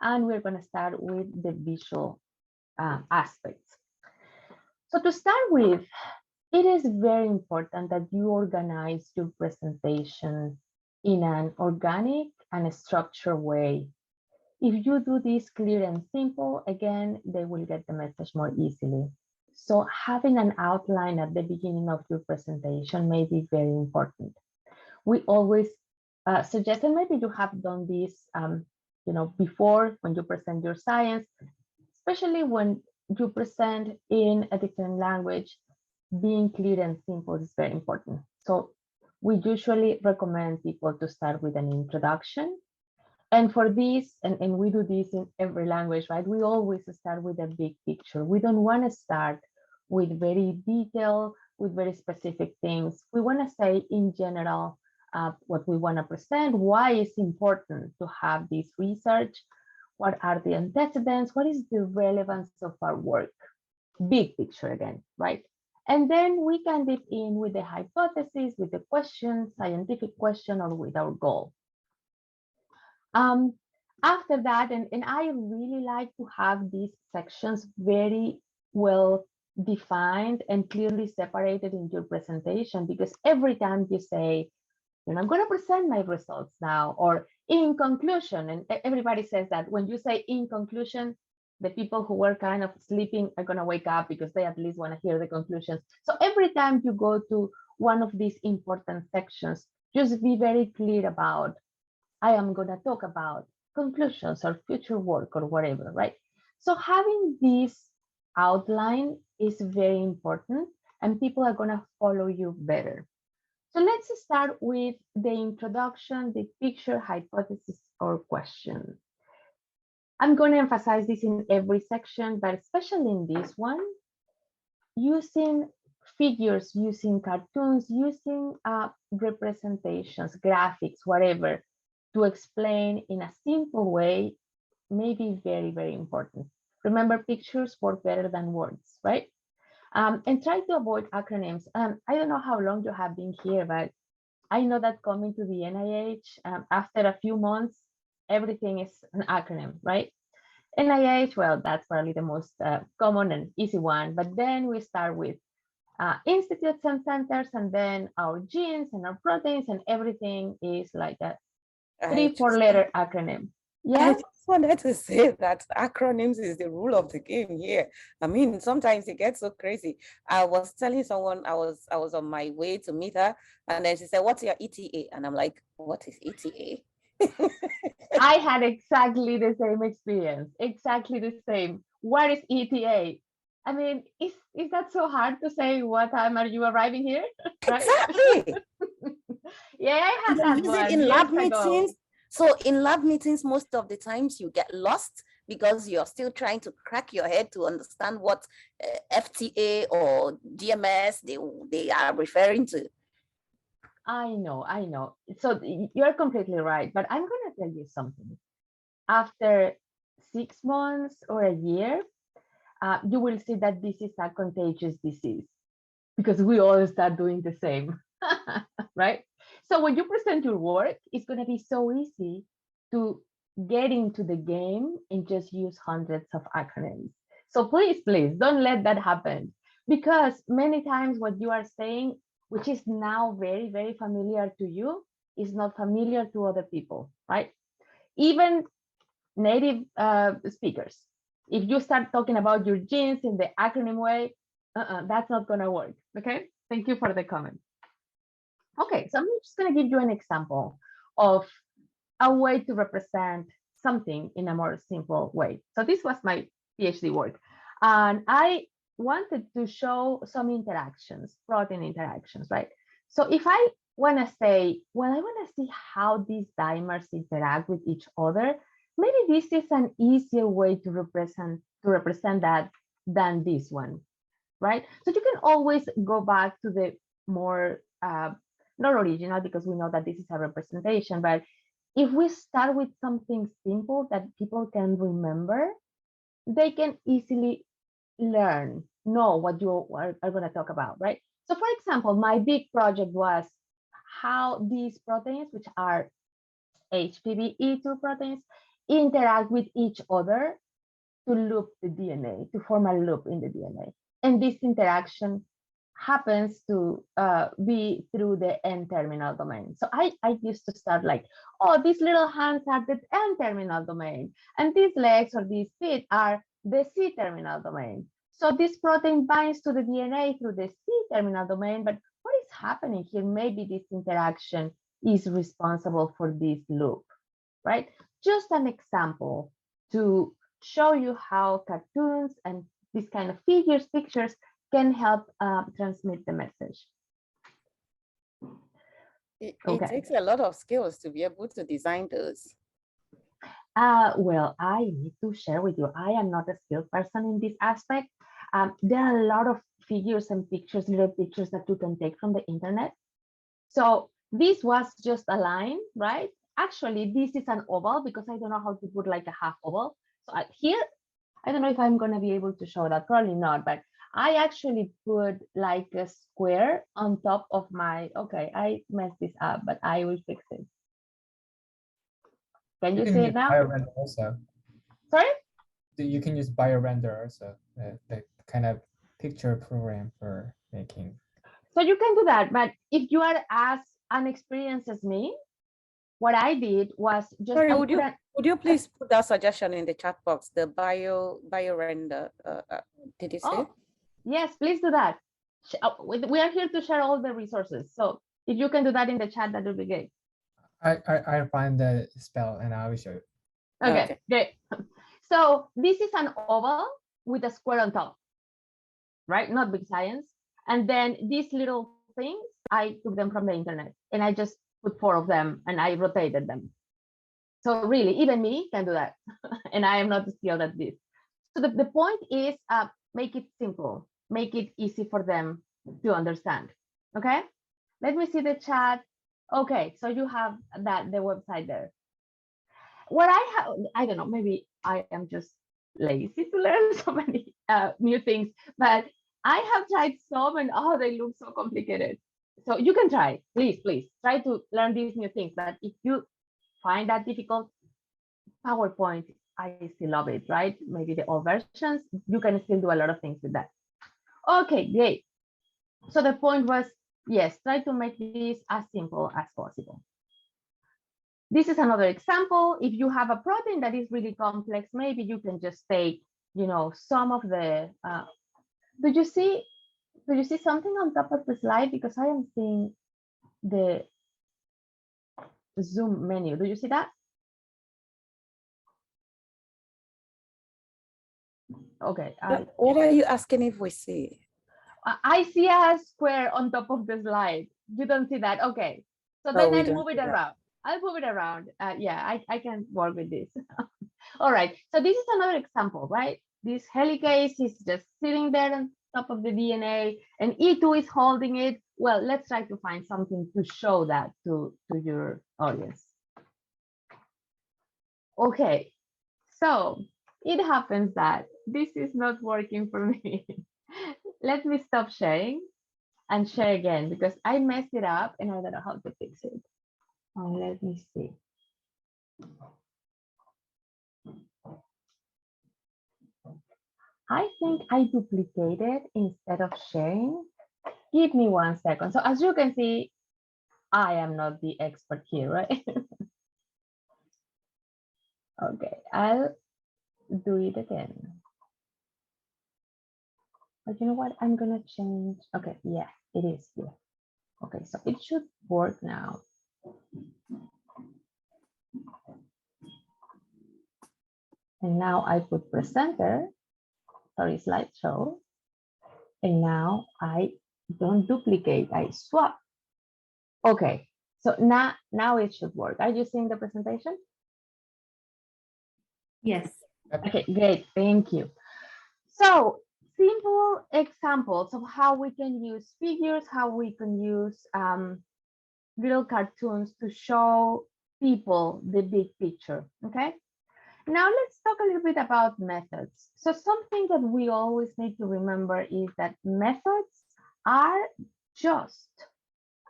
and we're going to start with the visual aspects. So to start with, it is very important that you organize your presentation in an organic and structured way. If you do this clear and simple, again, they will get the message more easily. So having an outline at the beginning of your presentation may be very important. We always suggest, and maybe you have done this before when you present your science, especially when you present in a different language, being clear and simple is very important. So we usually recommend people to start with an introduction. And for this, and we do this in every language, right? We always start with a big picture. We don't want to start with very detailed, with very specific things. We want to say in general what we want to present, why it's important to have this research, what are the antecedents, what is the relevance of our work, big picture again, right? And then we can dip in with the hypothesis, with the question, scientific question, or with our goal. After that, and I really like to have these sections very well defined and clearly separated in your presentation, because every time you say, I'm going to present my results now, or in conclusion, and everybody says that when you say in conclusion, the people who were kind of sleeping are going to wake up because they at least want to hear the conclusions. So every time you go to one of these important sections, just be very clear about, I am going to talk about conclusions or future work or whatever, right? So having this outline is very important and people are going to follow you better. So let's start with the introduction, the picture, hypothesis, or question. I'm going to emphasize this in every section, but especially in this one, using figures, using cartoons, using representations, graphics, whatever, to explain in a simple way may be very, very important. Remember, pictures work better than words, right? And try to avoid acronyms. I don't know how long you have been here, but I know that coming to the NIH, after a few months, everything is an acronym, right? NIH, well, that's probably the most common and easy one. But then we start with institutes and centers, and then our genes and our proteins, and everything is like a 3-4 letter acronym. Yeah. I just wanted to say that acronyms is the rule of the game here. I mean, sometimes it gets so crazy. I was telling someone I was on my way to meet her, and then she said, "What's your ETA?" And I'm like, "What is ETA?" I had exactly the same experience. Exactly the same. What is ETA? I mean, is that so hard to say? What time are you arriving here? Right? Exactly. Yeah, I had that one in lab years ago. meetings. So in lab meetings, most of the times you get lost because you're still trying to crack your head to understand what FTA or DMS they are referring to. I know. So you're completely right, but I'm going to tell you something. After 6 months or a year, you will see that this is a contagious disease because we all start doing the same, right? So when you present your work, it's going to be so easy to get into the game and just use hundreds of acronyms. So please, don't let that happen, because many times what you are saying, which is now very, very familiar to you, is not familiar to other people, right? Even native speakers. If you start talking about your genes in the acronym way, that's not going to work. Okay, thank you for the comment. Okay, so I'm just going to give you an example of a way to represent something in a more simple way. So this was my PhD work. And I wanted to show some interactions, protein interactions, right? So if I want to say, well, I want to see how these dimers interact with each other, maybe this is an easier way to represent that than this one, right? So you can always go back to the more, not original, because we know that this is a representation, but if we start with something simple that people can remember, they can easily know what you are going to talk about, right? So for example, my big project was how these proteins, which are HPV-E2 proteins, interact with each other to loop the DNA, to form a loop in the DNA. And this interaction happens to be through the N-terminal domain. So I used to start like, oh, these little hands are the N-terminal domain, and these legs or these feet are the C-terminal domain. So this protein binds to the DNA through the C-terminal domain, but what is happening here? Maybe this interaction is responsible for this loop, right? Just an example to show you how cartoons and these kind of pictures can help transmit the message. It takes a lot of skills to be able to design those. Well, I need to share with you, I am not a skilled person in this aspect. There are a lot of figures and pictures, little pictures that you can take from the internet. So this was just a line, right? Actually, this is an oval because I don't know how to put like a half oval. So here, I don't know if I'm going to be able to show that, probably not, but I actually put like a square on top of my, okay, I messed this up, but I will fix it. Can you see it now? BioRender also. Sorry? You can use BioRender also, the kind of picture program for making. So you can do that, but if you are as unexperienced as me, what I did was just. Sorry, would you please put that suggestion in the chat box? The BioRender. Did you say? Yes, please do that. We are here to share all the resources. So if you can do that in the chat, that would be great. I find the spell and I will show you. Okay, great. So this is an oval with a square on top, right? Not big science. And then these little things, I took them from the internet and I just put 4 of them and I rotated them. So really, even me can do that. And I am not skilled at this. So the point is make it simple, make it easy for them to understand. Okay, let me see the chat. Okay, so you have the website there. What I don't know, maybe I am just lazy to learn so many new things, but I have tried some and they look so complicated. So you can try, please try to learn these new things. But if you find that difficult, PowerPoint, I still love it, right? Maybe the old versions, you can still do a lot of things with that. Okay, great. So the point was, yes, try to make this as simple as possible. This is another example. If you have a protein that is really complex, maybe you can just take, some of the, do you see something on top of the slide? Because I am seeing the Zoom menu. Do you see that? Okay. What are you asking if we see? I see a square on top of the slide. You don't see that? Okay. So then I'll move it around. I'll move it around. Yeah, I can work with this. All right. So this is another example, right? This helicase is just sitting there on top of the DNA and E2 is holding it. Well, let's try to find something to show that to your audience. Okay. So it happens that this is not working for me. Let me stop sharing and share again because I messed it up and I don't know how to fix it. Let me see. I think I duplicated instead of sharing. Give me 1 second. So as you can see, I am not the expert here, right? Okay, I'll do it again. But you know what? I'm gonna change. Okay, yeah, it is here. Okay, so it should work now. And now I put presenter, sorry, slideshow. And now I don't duplicate, I swap. Okay, so now it should work. Are you seeing the presentation? Yes. Okay, great, thank you. So simple examples of how we can use figures, how we can use little cartoons to show people the big picture, okay? Now let's talk a little bit about methods. So something that we always need to remember is that methods are just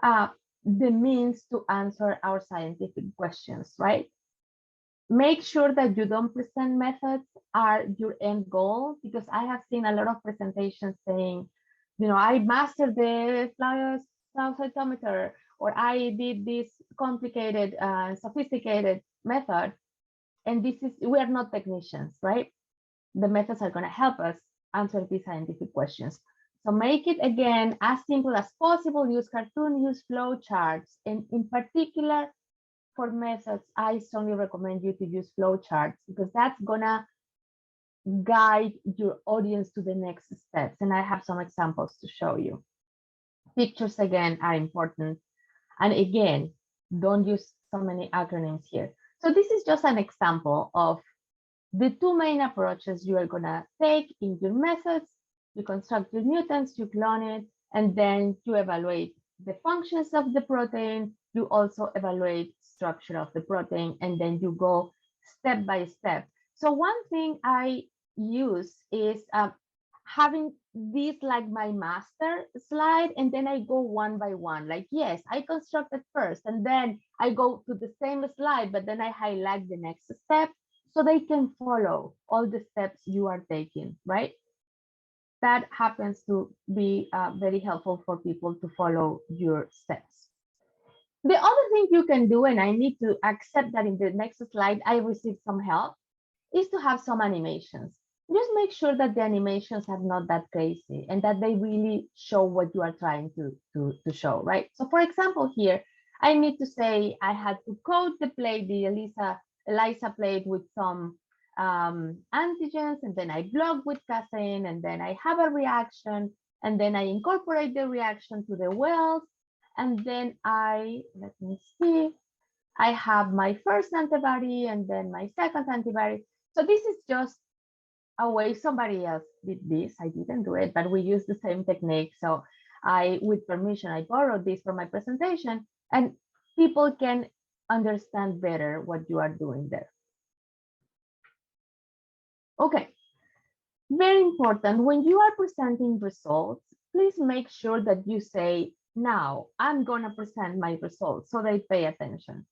the means to answer our scientific questions, right? Make sure that you don't present methods are your end goal, because I have seen a lot of presentations saying, you know, I mastered the flow cytometer, or I did this complicated, sophisticated method. And we are not technicians, right? The methods are going to help us answer these scientific questions. So make it, again, as simple as possible. Use cartoon, use flow charts. And in particular, for methods, I strongly recommend you to use flow charts, because that's going to guide your audience to the next steps. And I have some examples to show you. Pictures, again, are important. And again, don't use so many acronyms here. So this is just an example of the two main approaches you are going to take in your methods. You construct your mutants, you clone it, and then you evaluate the functions of the protein. You also evaluate structure of the protein, and then you go step by step. So one thing I use is having this like my master slide, and then I go one by one. Like, yes, I constructed first, and then I go to the same slide, but then I highlight the next step, so they can follow all the steps you are taking, right? That happens to be very helpful for people to follow your steps. The other thing you can do, and I need to accept that in the next slide, I received some help, is to have some animations. Just make sure that the animations are not that crazy and that they really show what you are trying to show, right? So for example, here, I need to say I had to coat the plate, the ELISA plate, with some antigens, and then I block with casein, and then I have a reaction, and then I incorporate the reaction to the wells, and then let me see, I have my first antibody and then my second antibody. So this is just a way somebody else did this. I didn't do it, but we use the same technique. So with permission, I borrowed this for my presentation, and people can understand better what you are doing there. Okay, very important. When you are presenting results, please make sure that you say, now I'm gonna present my results, so they pay attention.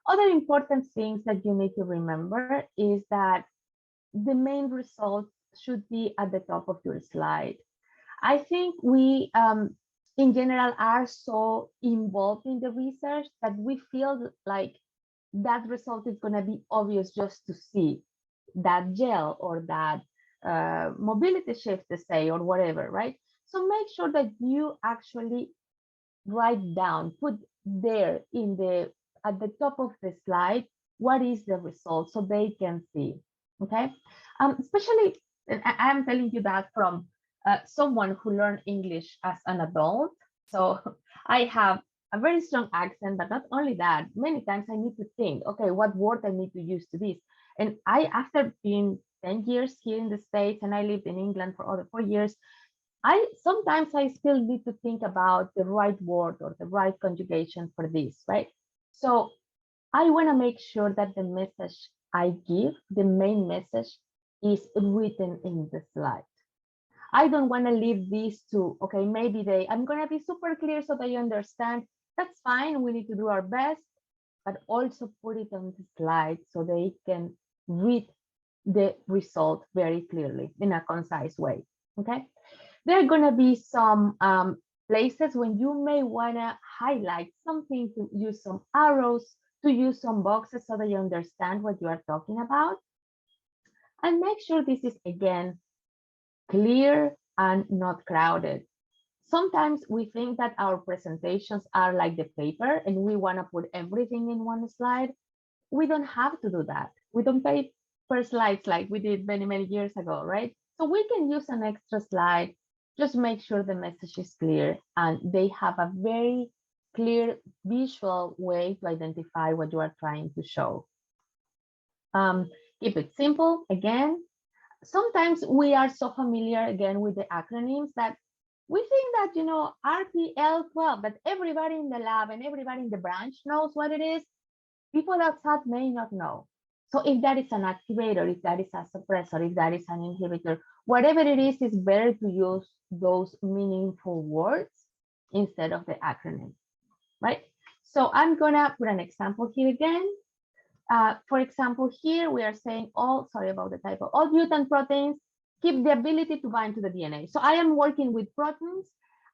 Other important things that you need to remember is that the main results should be at the top of your slide. I think we, in general, are so involved in the research that we feel like that result is going to be obvious just to see that gel or that mobility shift, say, or whatever, right? So make sure that you actually write down, put there at the top of the slide, what is the result, so they can see. Okay, especially, I'm telling you that from someone who learned English as an adult. So I have a very strong accent, but not only that, many times I need to think, okay, what word I need to use to this. And after being 10 years here in the States, and I lived in England for over 4 years, sometimes I still need to think about the right word or the right conjugation for this, right? So I want to make sure that the message I give, the main message, is written in the slide. I don't want to leave these to, okay, maybe I'm going to be super clear so they understand. That's fine. We need to do our best, but also put it on the slide so they can read the result very clearly in a concise way. Okay. There are going to be some places when you may want to highlight something, to use some arrows, to use some boxes so that you understand what you are talking about. And make sure this is, again, clear and not crowded. Sometimes we think that our presentations are like the paper and we want to put everything in one slide. We don't have to do that. We don't pay per slides like we did many, many years ago, right? So we can use an extra slide, just make sure the message is clear and they have a very clear visual way to identify what you are trying to show. Keep it simple. Again, sometimes we are so familiar again with the acronyms that we think that, you know, RPL12, that everybody in the lab and everybody in the branch knows what it is. People outside may not know. So if that is an activator, if that is a suppressor, if that is an inhibitor, whatever it is better to use those meaningful words instead of the acronym, right? So I'm gonna put an example here again. For example, here we are saying all, sorry about the typo, all mutant proteins keep the ability to bind to the DNA. So I am working with proteins,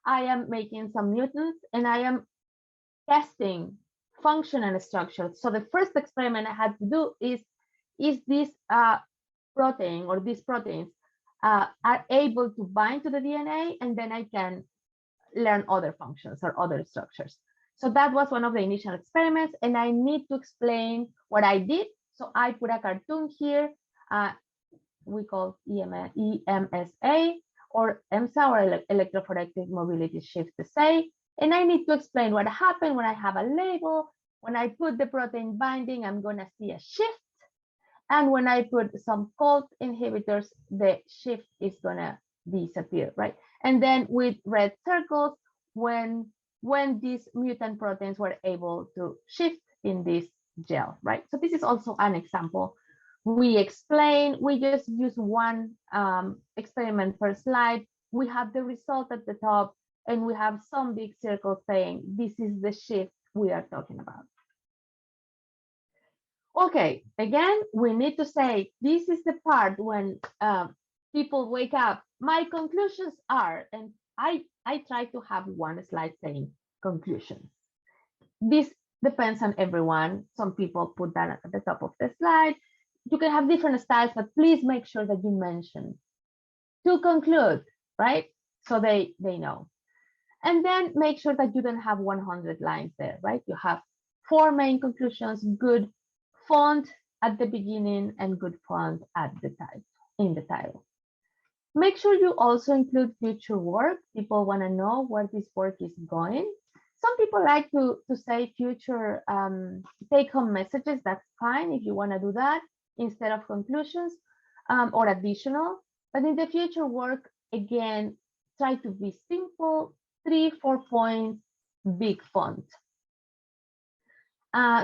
I am making some mutants, and I am testing function and structure. So the first experiment I had to do is this protein or these proteins are able to bind to the DNA, and then I can learn other functions or other structures. So that was one of the initial experiments, and I need to explain what I did. So I put a cartoon here. We call EMSA or EMSA, or electrophoretic mobility shift assay. And I need to explain what happened when I have a label. When I put the protein binding, I'm going to see a shift. And when I put some cold inhibitors, the shift is going to disappear, right? And then with red circles, when these mutant proteins were able to shift in this gel, right? So this is also an example. We explain, we just use one experiment per slide. We have the result at the top, and we have some big circles saying this is the shift we are talking about. Okay, again, we need to say this is the part when people wake up. My conclusions are, and I try to have one slide saying conclusions. This depends on everyone. Some people put that at the top of the slide. You can have different styles, but please make sure that you mention to conclude, right? So they know. And then make sure that you don't have 100 lines there, right? You have 4 main conclusions, good font at the beginning and good font at the title, in the title. Make sure you also include future work. People want to know where this work is going. Some people like to say future take-home messages. That's fine if you want to do that instead of conclusions or additional. But in the future work, again, try to be simple, 3-4 points, big font.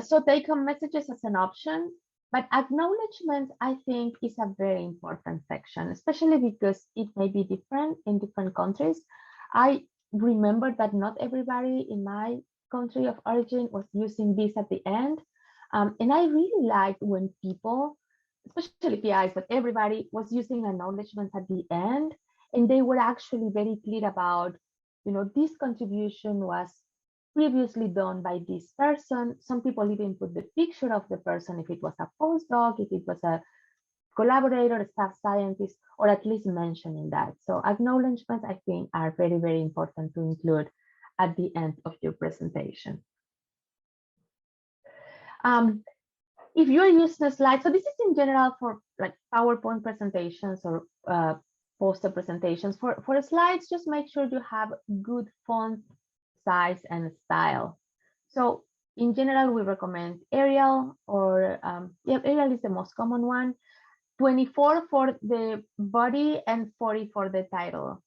So take-home messages as an option, but acknowledgements, I think, is a very important section, especially because it may be different in different countries. I remember that not everybody in my country of origin was using this at the end. And I really liked when people, especially PIs, but everybody was using acknowledgements at the end, and they were actually very clear about, you know, this contribution was previously done by this person. Some people even put the picture of the person, if it was a postdoc, if it was a collaborator, a staff scientist, or at least mentioning that. So acknowledgements, I think, are very, very important to include at the end of your presentation. If you're using a slide, so this is in general for like PowerPoint presentations or poster presentations. For slides, just make sure you have good font size and style. So in general, we recommend Arial, or Arial is the most common one. 24 for the body and 40 for the title.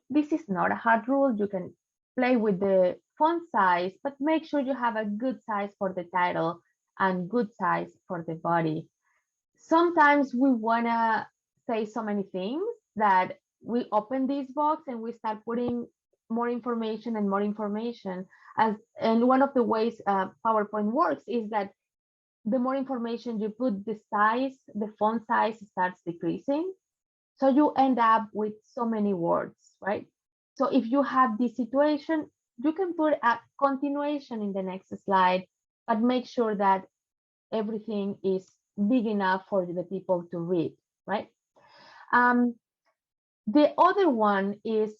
This is not a hard rule. You can play with the font size, but make sure you have a good size for the title and good size for the body. Sometimes we want to say so many things that we open this box and we start putting more information and more information. And one of the ways PowerPoint works is that the more information you put, the size, the font size starts decreasing. So you end up with so many words, right? So if you have this situation, you can put a continuation in the next slide, but make sure that everything is big enough for the people to read, right? The other one is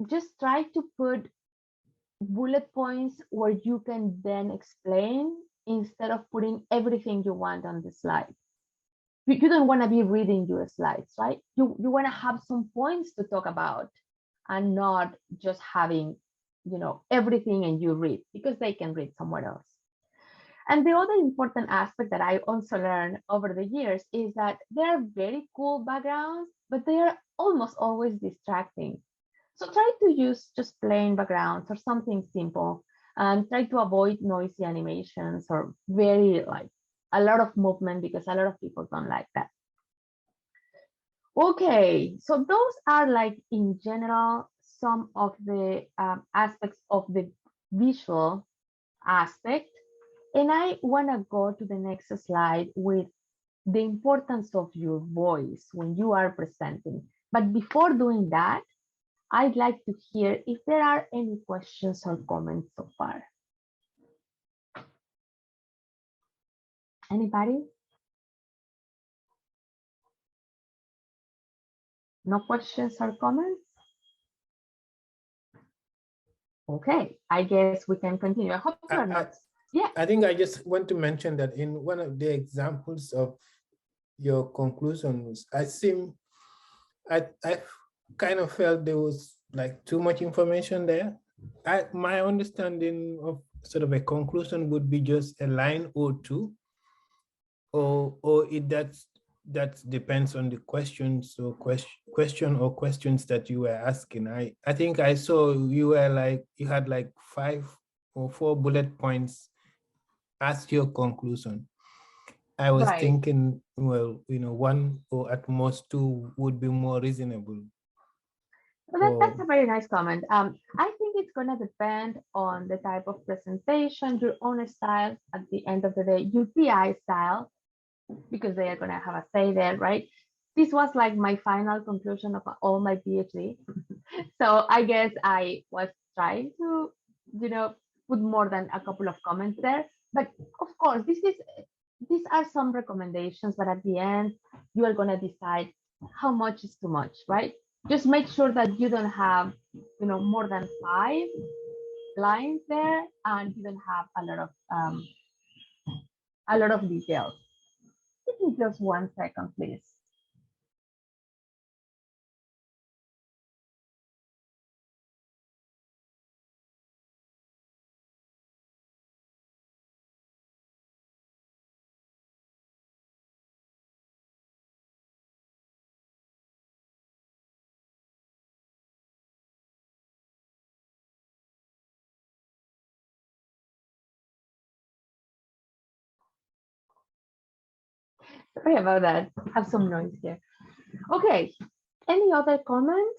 just try to put bullet points where you can then explain instead of putting everything you want on the slide. you don't want to be reading your slides, right? You want to have some points to talk about and not just having, everything and you read, because they can read somewhere else. And the other important aspect that I also learned over the years is that they are very cool backgrounds, but they are almost always distracting. So try to use just plain backgrounds or something simple, and try to avoid noisy animations or very a lot of movement, because a lot of people don't like that. Okay, so those are in general some of the aspects of the visual aspect. And I want to go to the next slide with the importance of your voice when you are presenting. But before doing that, I'd like to hear if there are any questions or comments so far. Anybody? No questions or comments? Okay, I guess we can continue. I hope you're not. Yeah. I think I just want to mention that in one of the examples of your conclusions, I kind of felt there was too much information there. My understanding of sort of a conclusion would be just a line or two, or that depends on the questions or questions that you were asking. I think I saw you were you had 5 or 4 bullet points as your conclusion. I was thinking, well, 1 or at most 2 would be more reasonable. Well, that's a very nice comment. I think it's going to depend on the type of presentation, your own style, at the end of the day, your PI style, because they are going to have a say there, right? This was my final conclusion of all my PhD. So I guess I was trying to, put more than a couple of comments there. But of course, these are some recommendations, but at the end, you are going to decide how much is too much, right? Just make sure that you don't have, more than 5 lines there, and you don't have a lot of details. Give me just 1 second, please. Sorry about that. I have some noise here. Okay, any other comment?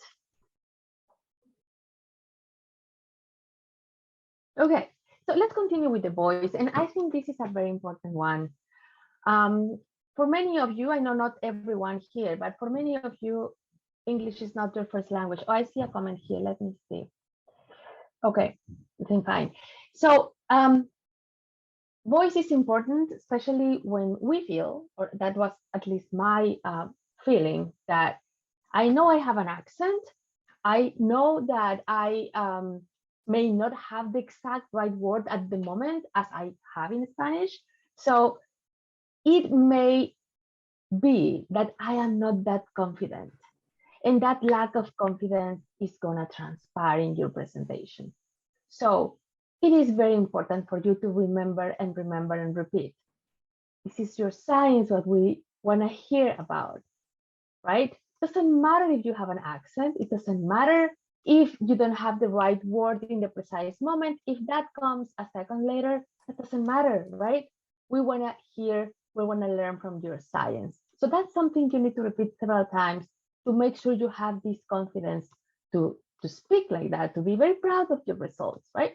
Okay, so let's continue with the voice. And I think this is a very important one. For many of you, I know not everyone here, but for many of you, English is not your first language. Oh, I see a comment here. Let me see. Okay, I think fine. So voice is important, especially when we feel, or that was at least my feeling, that I know I have an accent. I know that I may not have the exact right word at the moment as I have in Spanish. So it may be that I am not that confident. And that lack of confidence is going to transpire in your presentation. So it is very important for you to remember and remember and repeat. This is your science, what we want to hear about, right? It doesn't matter if you have an accent. It doesn't matter if you don't have the right word in the precise moment. If that comes a second later, that doesn't matter, right? We want to hear, we want to learn from your science. So that's something you need to repeat several times to make sure you have this confidence to speak like that, to be very proud of your results, right?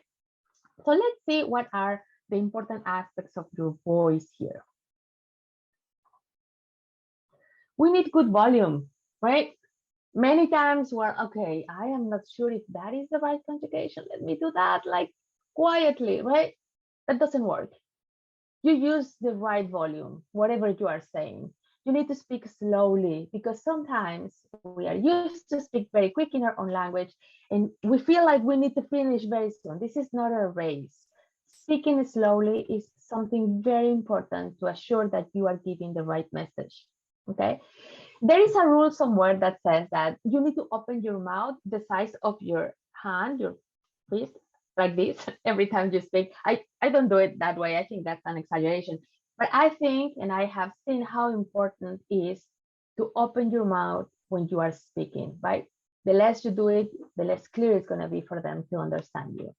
So let's see what are the important aspects of your voice here. We need good volume, right? Many times we're, okay, I am not sure if that is the right conjugation. Let me do that quietly, right? That doesn't work. You use the right volume, whatever you are saying. You need to speak slowly, because sometimes we are used to speak very quick in our own language and we feel like we need to finish very soon. This is not a race. Speaking slowly is something very important to assure that you are giving the right message. Okay. There is a rule somewhere that says that you need to open your mouth the size of your hand, your fist, like this every time you speak. I don't do it that way. I think that's an exaggeration. But I think, and I have seen how important it is to open your mouth when you are speaking, right? The less you do it, the less clear it's going to be for them to understand you.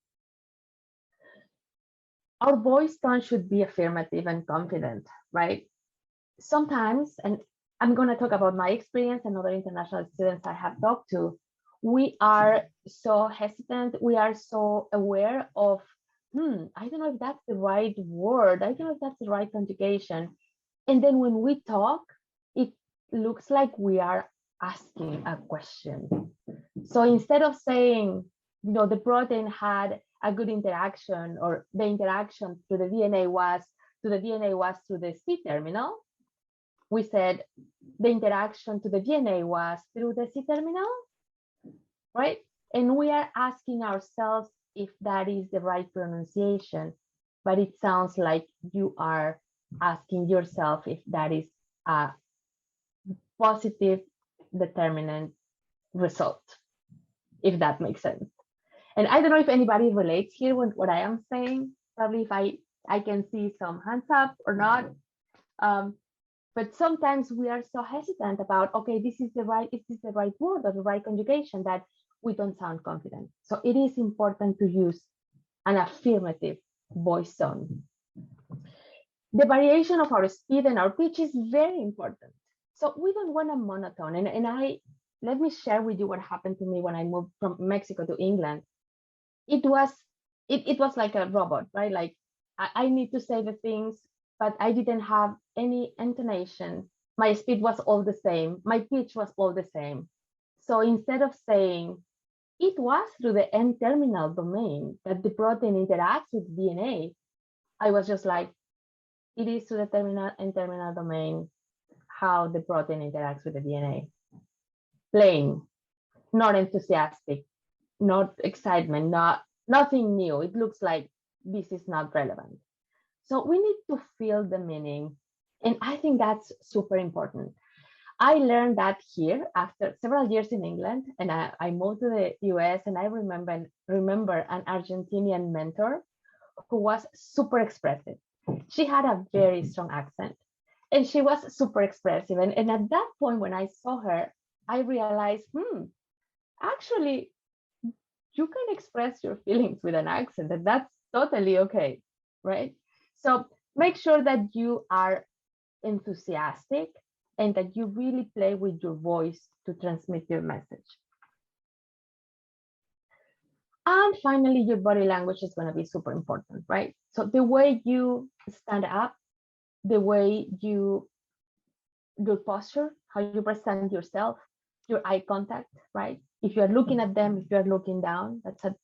Our voice tone should be affirmative and confident, right? Sometimes, and I'm going to talk about my experience and other international students I have talked to, we are so hesitant, we are so aware of, I don't know if that's the right word, I don't know if that's the right conjugation. And then when we talk, it looks like we are asking a question. So instead of saying, the protein had a good interaction, or the interaction to the DNA was through the C terminal, we said the interaction to the DNA was through the C terminal, right? And we are asking ourselves if that is the right pronunciation, but it sounds like you are asking yourself if that is a positive determinant result, if that makes sense. And I don't know if anybody relates here with what I am saying. Probably if I can see some hands up or not. But sometimes we are so hesitant about, okay, is this the right word or the right conjugation, that we don't sound confident. So it is important to use an affirmative voice tone. The variation of our speed and our pitch is very important. So we don't want a monotone. And let me share with you what happened to me when I moved from Mexico to England. It was like a robot, right? Like I need to say the things, but I didn't have any intonation. My speed was all the same. My pitch was all the same. So instead of saying, it was through the N-terminal domain that the protein interacts with DNA, I was just like, it is through the N-terminal domain how the protein interacts with the DNA. Plain, not enthusiastic, not excitement, nothing new. It looks like this is not relevant. So we need to feel the meaning. And I think that's super important. I learned that here after several years in England, and I moved to the US, and I remember an Argentinian mentor who was super expressive. She had a very strong accent, and she was super expressive. And at that point, when I saw her, I realized, actually, you can express your feelings with an accent, and that's totally okay, right? So make sure that you are enthusiastic and that you really play with your voice to transmit your message. And finally, your body language is going to be super important, right? So the way you stand up, the way your posture, how you present yourself, your eye contact, right? If you are looking at them, if you are looking down, that's a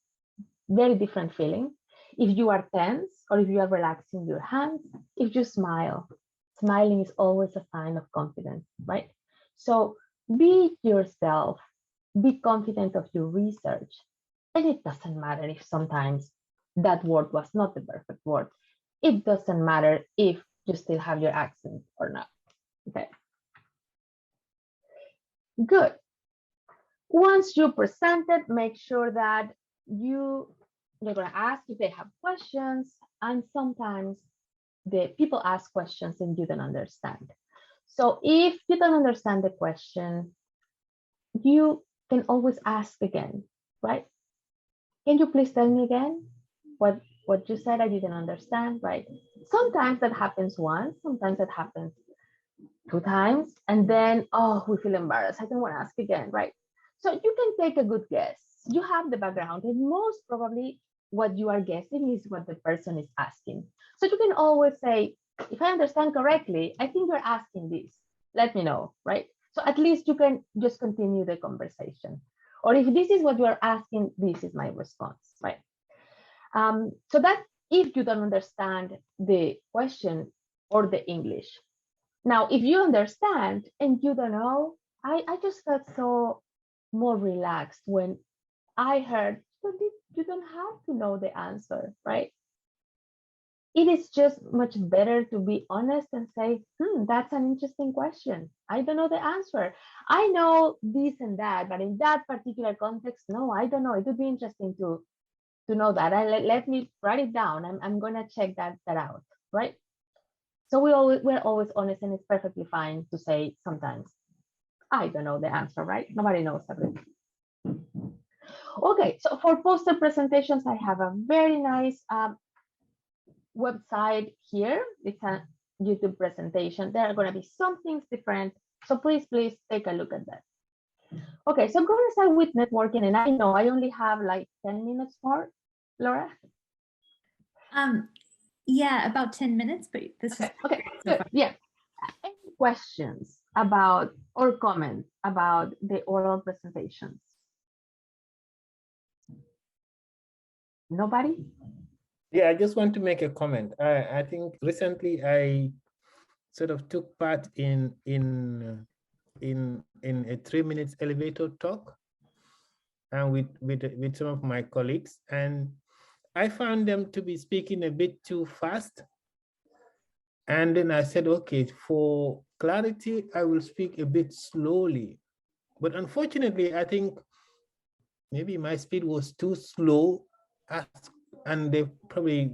very different feeling. If you are tense or if you are relaxing your hands, if you smile, smiling is always a sign of confidence, right? So be yourself, be confident of your research. And it doesn't matter if sometimes that word was not the perfect word. It doesn't matter if you still have your accent or not, okay? Good. Once you presented, make sure that you're going to ask if they have questions, and sometimes the people ask questions and you don't understand. So if you don't understand the question, you can always ask again, right? Can you please tell me again what you said? I didn't understand, right? Sometimes that happens once, sometimes that happens 2 times, and then, oh, we feel embarrassed. I don't want to ask again, right? So you can take a good guess. You have the background, and most probably what you are guessing is what the person is asking. So you can always say, if I understand correctly, I think you're asking this. Let me know, right? So at least you can just continue the conversation. Or if this is what you are asking, this is my response, right? So that if you don't understand the question or the English. Now, if you understand and you don't know, I just felt so more relaxed when I heard you don't have to know the answer, right? it is just much better to be honest and say, that's an interesting question. I don't know the answer. I know this and that, but in that particular context, no, I don't know. It would be interesting to know that. Let me write it down. I'm gonna check that out, right? So we're always honest, and it's perfectly fine to say sometimes, I don't know the answer, right? Nobody knows everything. Okay, so for poster presentations, I have a very nice website here. It's a YouTube presentation. There are going to be some things different. So please take a look at that. Okay, so I'm going to start with networking. And I know I only have like 10 minutes more, Laura. Yeah, about 10 minutes, but this is okay. Good. Yeah. Any questions about or comments about the oral presentations? Nobody? Yeah, I just want to make a comment. I think recently I sort of took part in a 3 minutes elevator talk and with some of my colleagues, and I found them to be speaking a bit too fast. And then I said, okay, for clarity, I will speak a bit slowly. But unfortunately, I think maybe my speed was too slow, and they probably,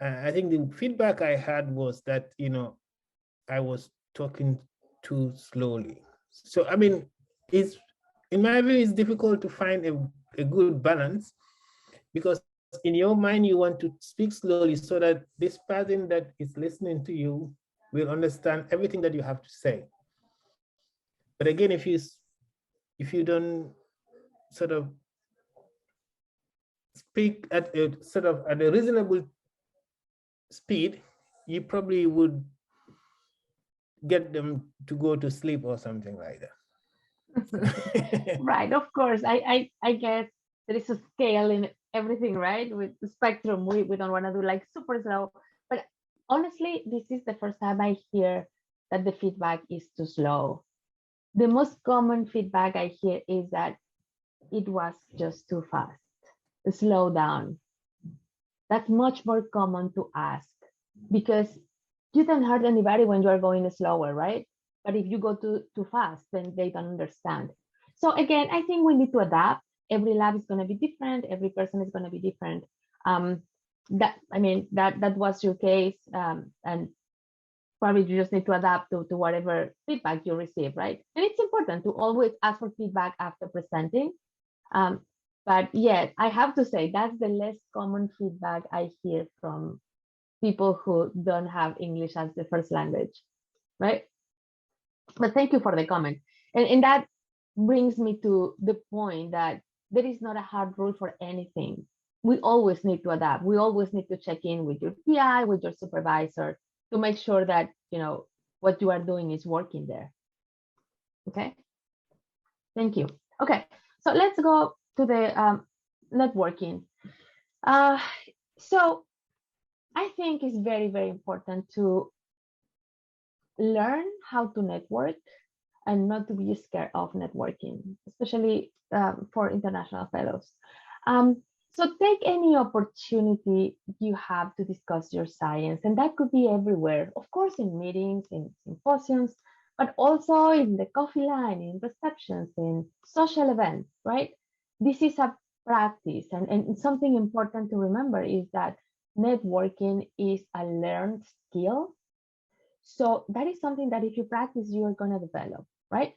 I think the feedback I had was that, I was talking too slowly. So, I mean, in my view, it's difficult to find a good balance, because in your mind, you want to speak slowly so that this person that is listening to you will understand everything that you have to say. But again, if you don't sort of speak at a reasonable speed, you probably would get them to go to sleep or something like that. Right, of course. I guess there is a scale in everything, right? With the spectrum, we don't want to do like super slow. But honestly, this is the first time I hear that the feedback is too slow. The most common feedback I hear is that it was just too fast. Slow down. That's much more common to ask, because you don't hurt anybody when you are going slower, right? But if you go too fast, then they don't understand. So again, I think we need to adapt. Every lab is going to be different. Every person is going to be different. That was your case, and probably you just need to adapt to whatever feedback you receive, right? And it's important to always ask for feedback after presenting. But yeah, I have to say that's the less common feedback I hear from people who don't have English as the first language, right? But thank you for the comment. And that brings me to the point that there is not a hard rule for anything. We always need to adapt. We always need to check in with your PI, with your supervisor, to make sure that, what you are doing is working there. Okay, thank you. Okay, so let's go to the networking. So I think it's very, very important to learn how to network and not to be scared of networking, especially for international fellows. So take any opportunity you have to discuss your science, and that could be everywhere, of course, in meetings, in symposiums, but also in the coffee line, in receptions, in social events, right? This is a practice, and something important to remember is that networking is a learned skill. So that is something that if you practice, you are going to develop, right?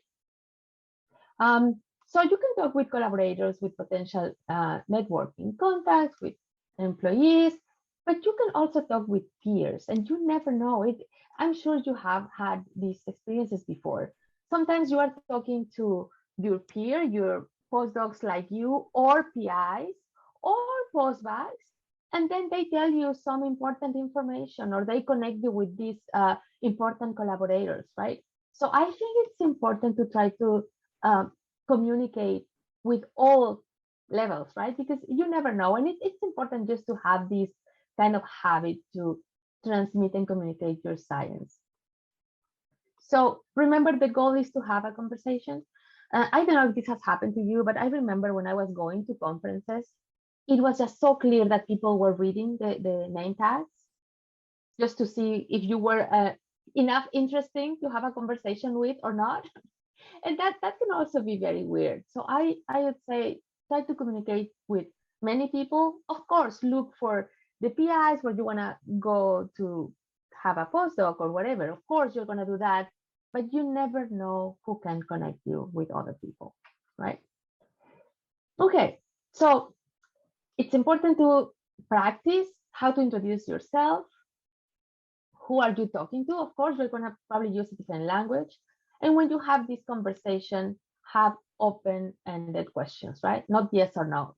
So you can talk with collaborators, with potential networking contacts, with employees, but you can also talk with peers, and you never know it. I'm sure you have had these experiences before. Sometimes you are talking to your peer, your postdocs like you, or PIs, or postdocs, and then they tell you some important information, or they connect you with these important collaborators, right? So I think it's important to try to communicate with all levels, right? Because you never know, and it's important just to have this kind of habit to transmit and communicate your science. So remember, the goal is to have a conversation. I don't know if this has happened to you, but I remember when I was going to conferences, it was just so clear that people were reading the name tags just to see if you were enough interesting to have a conversation with or not. And that can also be very weird. So I would say try to communicate with many people. Of course, look for the PIs where you want to go to have a postdoc or whatever. Of course, you're going to do that, but you never know who can connect you with other people, right? Okay, so it's important to practice how to introduce yourself. Who are you talking to? Of course, you're going to probably use a different language. And when you have this conversation, have open-ended questions, right? Not yes or no.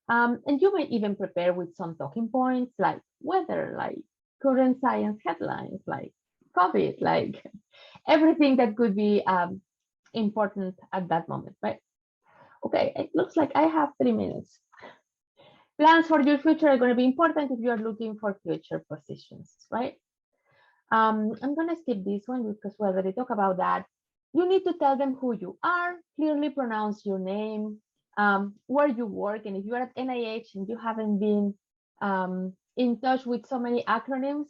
And you may even prepare with some talking points like weather, like current science headlines, like COVID, like everything that could be important at that moment, right? Okay, it looks like I have 3 minutes. Plans for your future are going to be important if you're looking for future positions, right? I'm going to skip this one because we already talked about that. You need to tell them who you are, clearly pronounce your name, where you work, and if you're at NIH and you haven't been in touch with so many acronyms,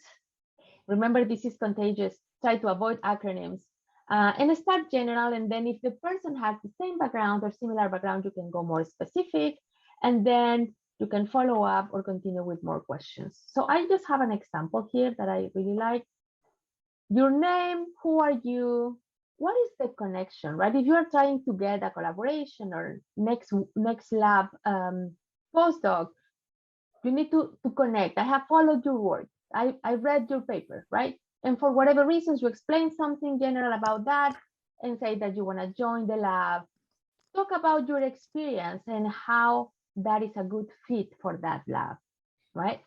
remember this is contagious. Try to avoid acronyms and start general. And then if the person has the same background or similar background, you can go more specific, and then you can follow up or continue with more questions. So I just have an example here that I really like. Your name, who are you? What is the connection, right? If you are trying to get a collaboration or next lab postdoc, you need to connect. I have followed your work. I read your paper, right? And for whatever reasons, you explain something general about that and say that you want to join the lab. Talk about your experience and how that is a good fit for that lab, right?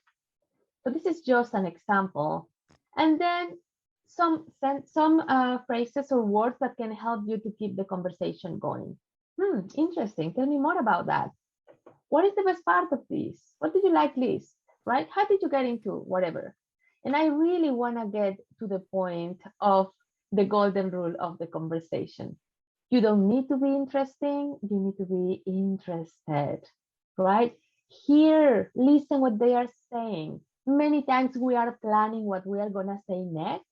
So this is just an example. And then some phrases or words that can help you to keep the conversation going. Interesting. Tell me more about that. What is the best part of this? What did you like least, right? How did you get into whatever? And I really want to get to the point of the golden rule of the conversation. You don't need to be interesting. You need to be interested, right? Hear, listen what they are saying. Many times we are planning what we are going to say next,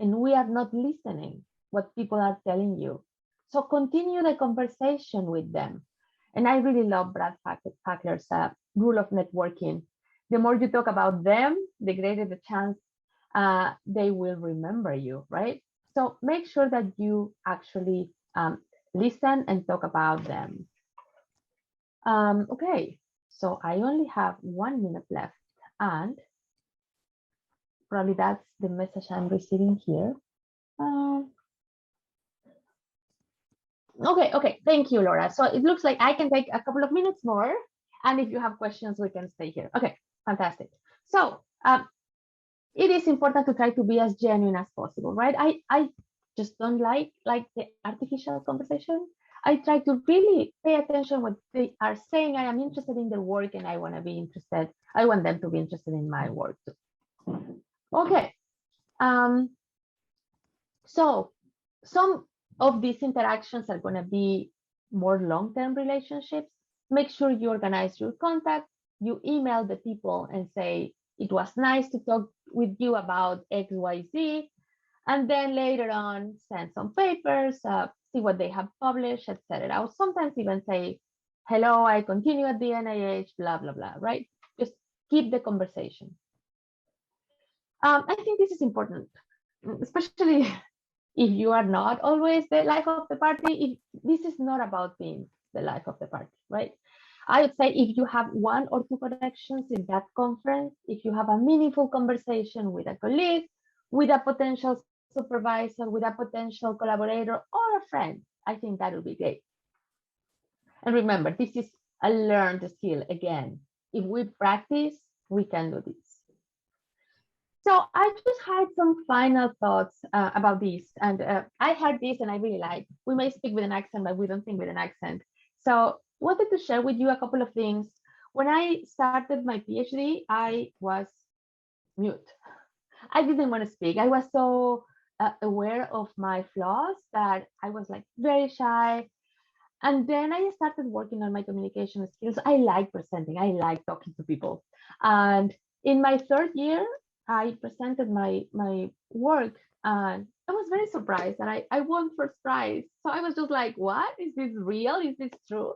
and we are not listening what people are telling you. So continue the conversation with them. And I really love Brad Packer's rule of networking. The more you talk about them, the greater the chance they will remember you, right? So make sure that you actually listen and talk about them. Okay, so I only have 1 minute left, and probably that's the message I'm receiving here. Okay, thank you, Laura. So it looks like I can take a couple of minutes more, and if you have questions, we can stay here. Okay, fantastic. So it is important to try to be as genuine as possible, right? I just don't like the artificial conversation. I try to really pay attention what they are saying. I am interested in their work, and I want to be interested. I want them to be interested in my work too. Okay. So some of these interactions are going to be more long-term relationships. Make sure you organize your contact. You email the people and say, it was nice to talk with you about XYZ. And then later on, send some papers, see what they have published, etc. I will sometimes even say, hello, I continue at the NIH, blah, blah, blah, right? Just keep the conversation. I think this is important, especially if you are not always the life of the party. If this is not about being the life of the party, right? I would say if you have 1 or 2 connections in that conference, if you have a meaningful conversation with a colleague, with a potential supervisor, with a potential collaborator or a friend, I think that would be great. And remember, this is a learned skill. Again, if we practice, we can do this. So I just had some final thoughts about this, and I heard this and I really like. We may speak with an accent, but we don't think with an accent. So wanted to share with you a couple of things. When I started my PhD, I was mute. I didn't want to speak. I was so aware of my flaws that I was like very shy. And then I started working on my communication skills. I like presenting. I like talking to people. And in my third year, I presented my work, and I was very surprised that I won first prize. So I was just like, what? Is this real? Is this true?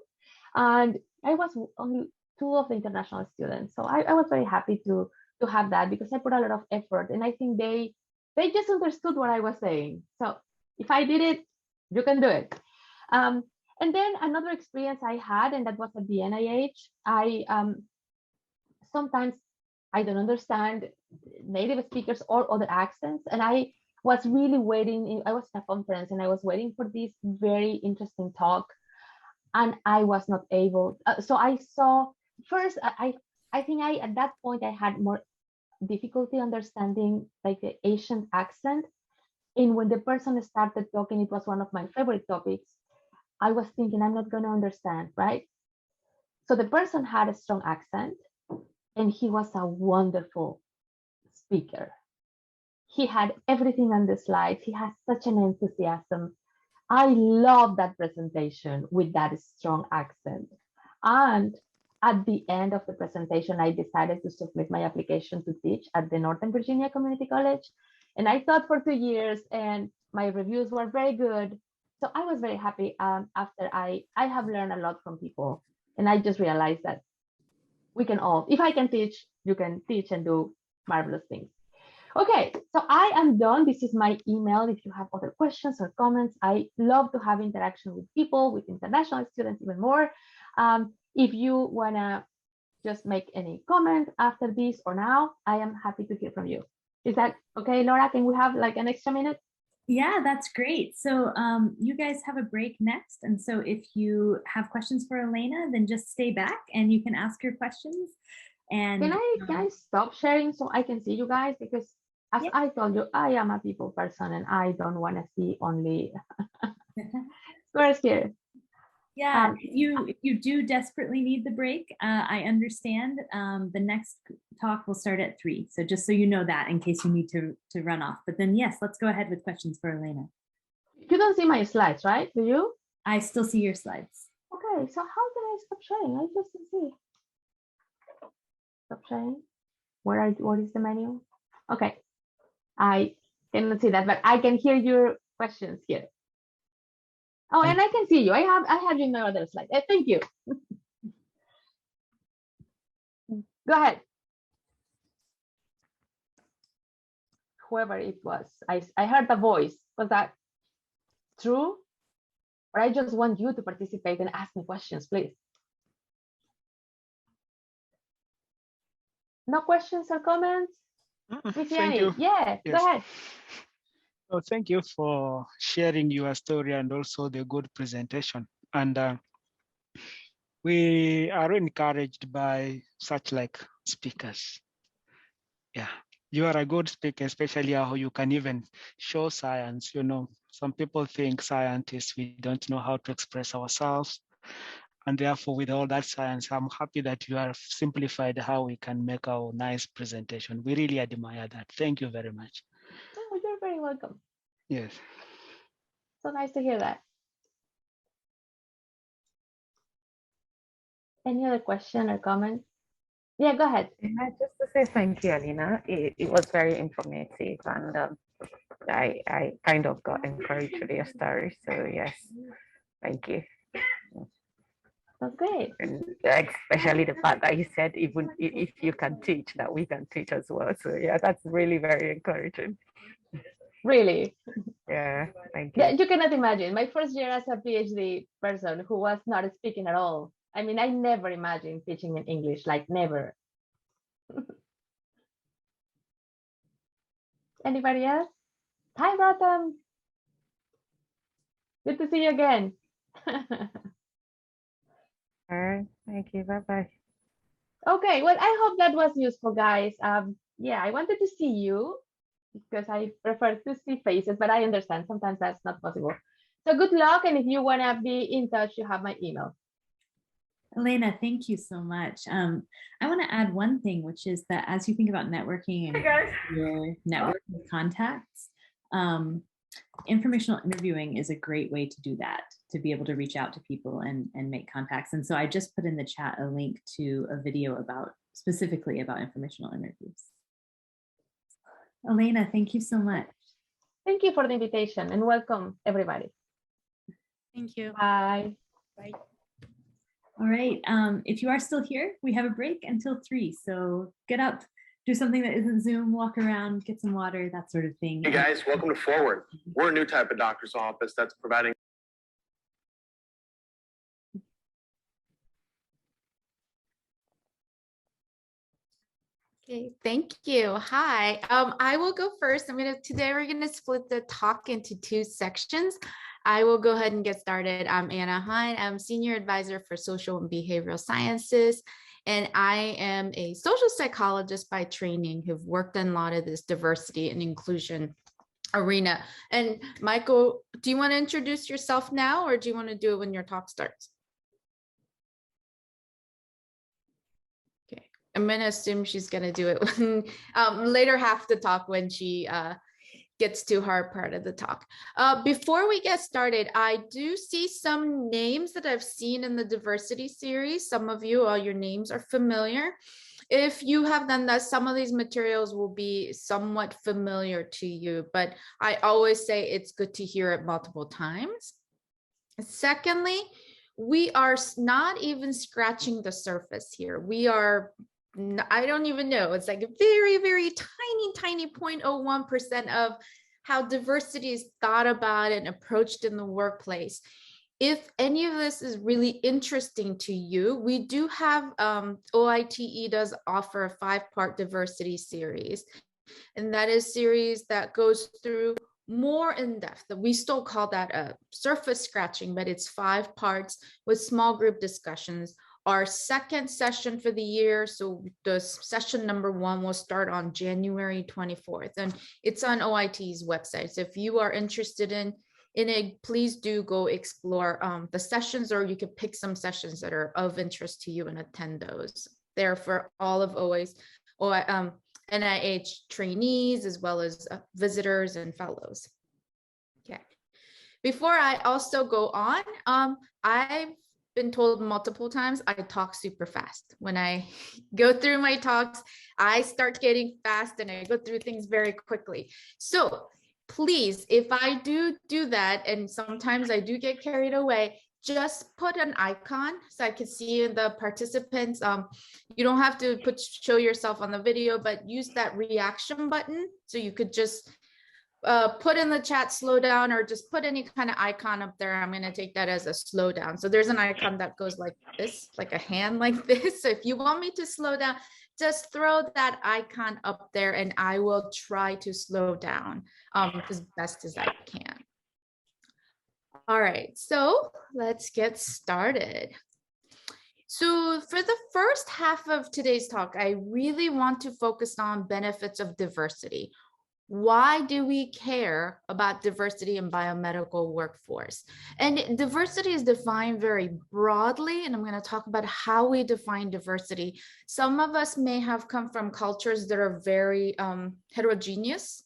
And I was only two of the international students. So I was very happy to have that, because I put a lot of effort, and I think they just understood what I was saying. So if I did it, you can do it. And then another experience I had, and that was at the NIH, I sometimes I don't understand native speakers or other accents, and I was really waiting. I was at a conference, and I was waiting for this very interesting talk, and I was not able. So I saw first. I think at that point I had more difficulty understanding like the Asian accent, and when the person started talking, it was one of my favorite topics. I was thinking, I'm not going to understand, right? So the person had a strong accent, and he was a wonderful speaker. He had everything on the slides. He has such an enthusiasm. I love that presentation with that strong accent. And at the end of the presentation, I decided to submit my application to teach at the Northern Virginia Community College. And I taught for 2 years, and my reviews were very good. So I was very happy after I have learned a lot from people. And I just realized that we can all, if I can teach, you can teach and do marvelous things. Okay, so I am done. This is my email. If you have other questions or comments, I love to have interaction with people, with international students even more. If you want to just make any comment after this or now, I am happy to hear from you. Is that okay, Laura? Can we have like an extra minute? Yeah, that's great. So you guys have a break next. And so if you have questions for Elena, then just stay back and you can ask your questions. And can I stop sharing so I can see you guys? Because as I told you, I am a people person and I don't want to see only squares here. Yeah, if you do desperately need the break, I understand. The next talk will start at 3. So just so you know that in case you need to run off. But then yes, let's go ahead with questions for Elena. You don't see my slides, right? Do you? I still see your slides. Okay, so how can I stop sharing? I just see. Stop sharing. What is the menu? Okay. I cannot see that, but I can hear your questions here. Oh, and I can see you. I have you in my other slide. Thank you. Go ahead. Whoever it was, I heard a voice. Was that true? Or I just want you to participate and ask me questions, please. No questions or comments? Thank you. Yeah, yes. Go ahead. Oh, thank you for sharing your story and also the good presentation. And we are encouraged by such like speakers. Yeah, you are a good speaker, especially how you can even show science. You know, some people think scientists, we don't know how to express ourselves. And therefore, with all that science, I'm happy that you have simplified how we can make our nice presentation. We really admire that. Thank you very much. Oh, you're very welcome. Yes. So nice to hear that. Any other question or comment? Yeah, go ahead. Just to say thank you, Alina. It was very informative, and I kind of got encouraged with your story. So yes, thank you. That's great. And especially the fact that you said even if you can teach, that we can teach as well. So yeah, that's really very encouraging. Really? Yeah, thank you. Yeah, you cannot imagine. My first year as a PhD person who was not speaking at all. I mean, I never imagined teaching in English, like never. Anybody else? Hi, Rotham. Good to see you again. All right, thank you. Bye-bye. Okay, well, I hope that was useful, guys. Yeah, I wanted to see you because I prefer to see faces, but I understand sometimes that's not possible. So good luck, and if you want to be in touch, you have my email. Elena, thank you so much. I want to add one thing, which is that as you think about networking and your network of contacts, Informational interviewing is a great way to do that, to be able to reach out to people and make contacts. And so I just put in the chat a link to a video specifically about informational interviews. Elena, thank you so much. Thank you for the invitation and welcome everybody. Thank you. Bye. Bye. All right, if you are still here, we have a break until 3. So get up, do something that isn't Zoom, walk around, get some water, that sort of thing. Hey guys, welcome to Forward. We're a new type of doctor's office that's providing. Okay, thank you. Hi, I will go first. Today we're gonna split the talk into 2 sections. I will go ahead and get started. I'm Anna Hine. I'm Senior Advisor for Social and Behavioral Sciences, and I am a social psychologist by training who've worked on a lot of this diversity and inclusion arena. And Michael, do you want to introduce yourself now, or do you want to do it when your talk starts? Okay, I'm going to assume she's going to do it when, later half the talk when she gets to her part of the talk. Before we get started, I do see some names that I've seen in the diversity series. Some of you, all your names are familiar. If you have done that, some of these materials will be somewhat familiar to you, but I always say it's good to hear it multiple times. Secondly, we are not even scratching the surface here. We are, I don't even know, it's like a very, very tiny 0.01% of how diversity is thought about and approached in the workplace. If any of this is really interesting to you, we do have, OITE does offer a 5-part diversity series. And that is a series that goes through more in depth. We still call that a surface scratching, but it's 5 parts with small group discussions. Our second session for the year, so the session number 1 will start on January 24th, and it's on OIT's website. So if you are interested in it, please do go explore the sessions, or you could pick some sessions that are of interest to you and attend those. They're for all of NIH trainees, as well as visitors and fellows. Okay. Before I also go on, I've been told multiple times I talk super fast. When I go through my talks, I start getting fast and I go through things very quickly. So please, if I do that, and sometimes I do get carried away, just put an icon so I can see the participants. You don't have to show yourself on the video, but use that reaction button. So you could just put in the chat slow down, or just put any kind of icon up there. I'm going to take that as a slow down. So there's an icon that goes like this, like a hand like this. So if you want me to slow down, just throw that icon up there and I will try to slow down as best as I can. All right, so let's get started. So for the first half of today's talk, I really want to focus on benefits of diversity. Why do we care about diversity in biomedical workforce? And diversity is defined very broadly, and I'm going to talk about how we define diversity. Some of us may have come from cultures that are very heterogeneous,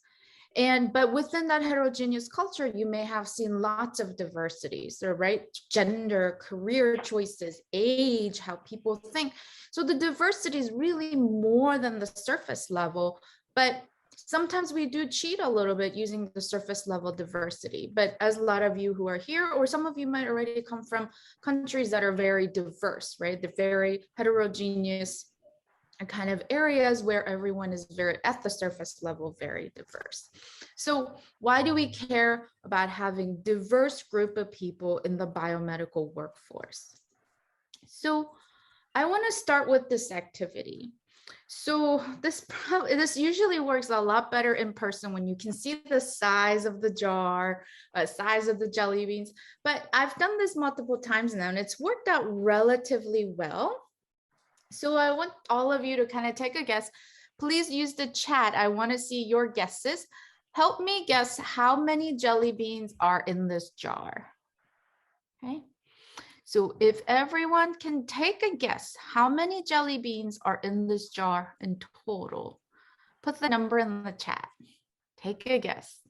but within that heterogeneous culture, you may have seen lots of diversity. So, right, gender, career choices, age, how people think. So the diversity is really more than the surface level, but sometimes we do cheat a little bit using the surface level diversity. But as a lot of you who are here, or some of you might already come from countries that are very diverse, right? They're very heterogeneous kind of areas where everyone is very, at the surface level, very diverse. So why do we care about having diverse group of people in the biomedical workforce? So I want to start with this activity. So this usually works a lot better in person when you can see the size of the jar, size of the jelly beans. But I've done this multiple times now, and it's worked out relatively well. So I want all of you to kind of take a guess. Please use the chat. I want to see your guesses. Help me guess how many jelly beans are in this jar. Okay. So if everyone can take a guess, how many jelly beans are in this jar in total? Put the number in the chat. Take a guess.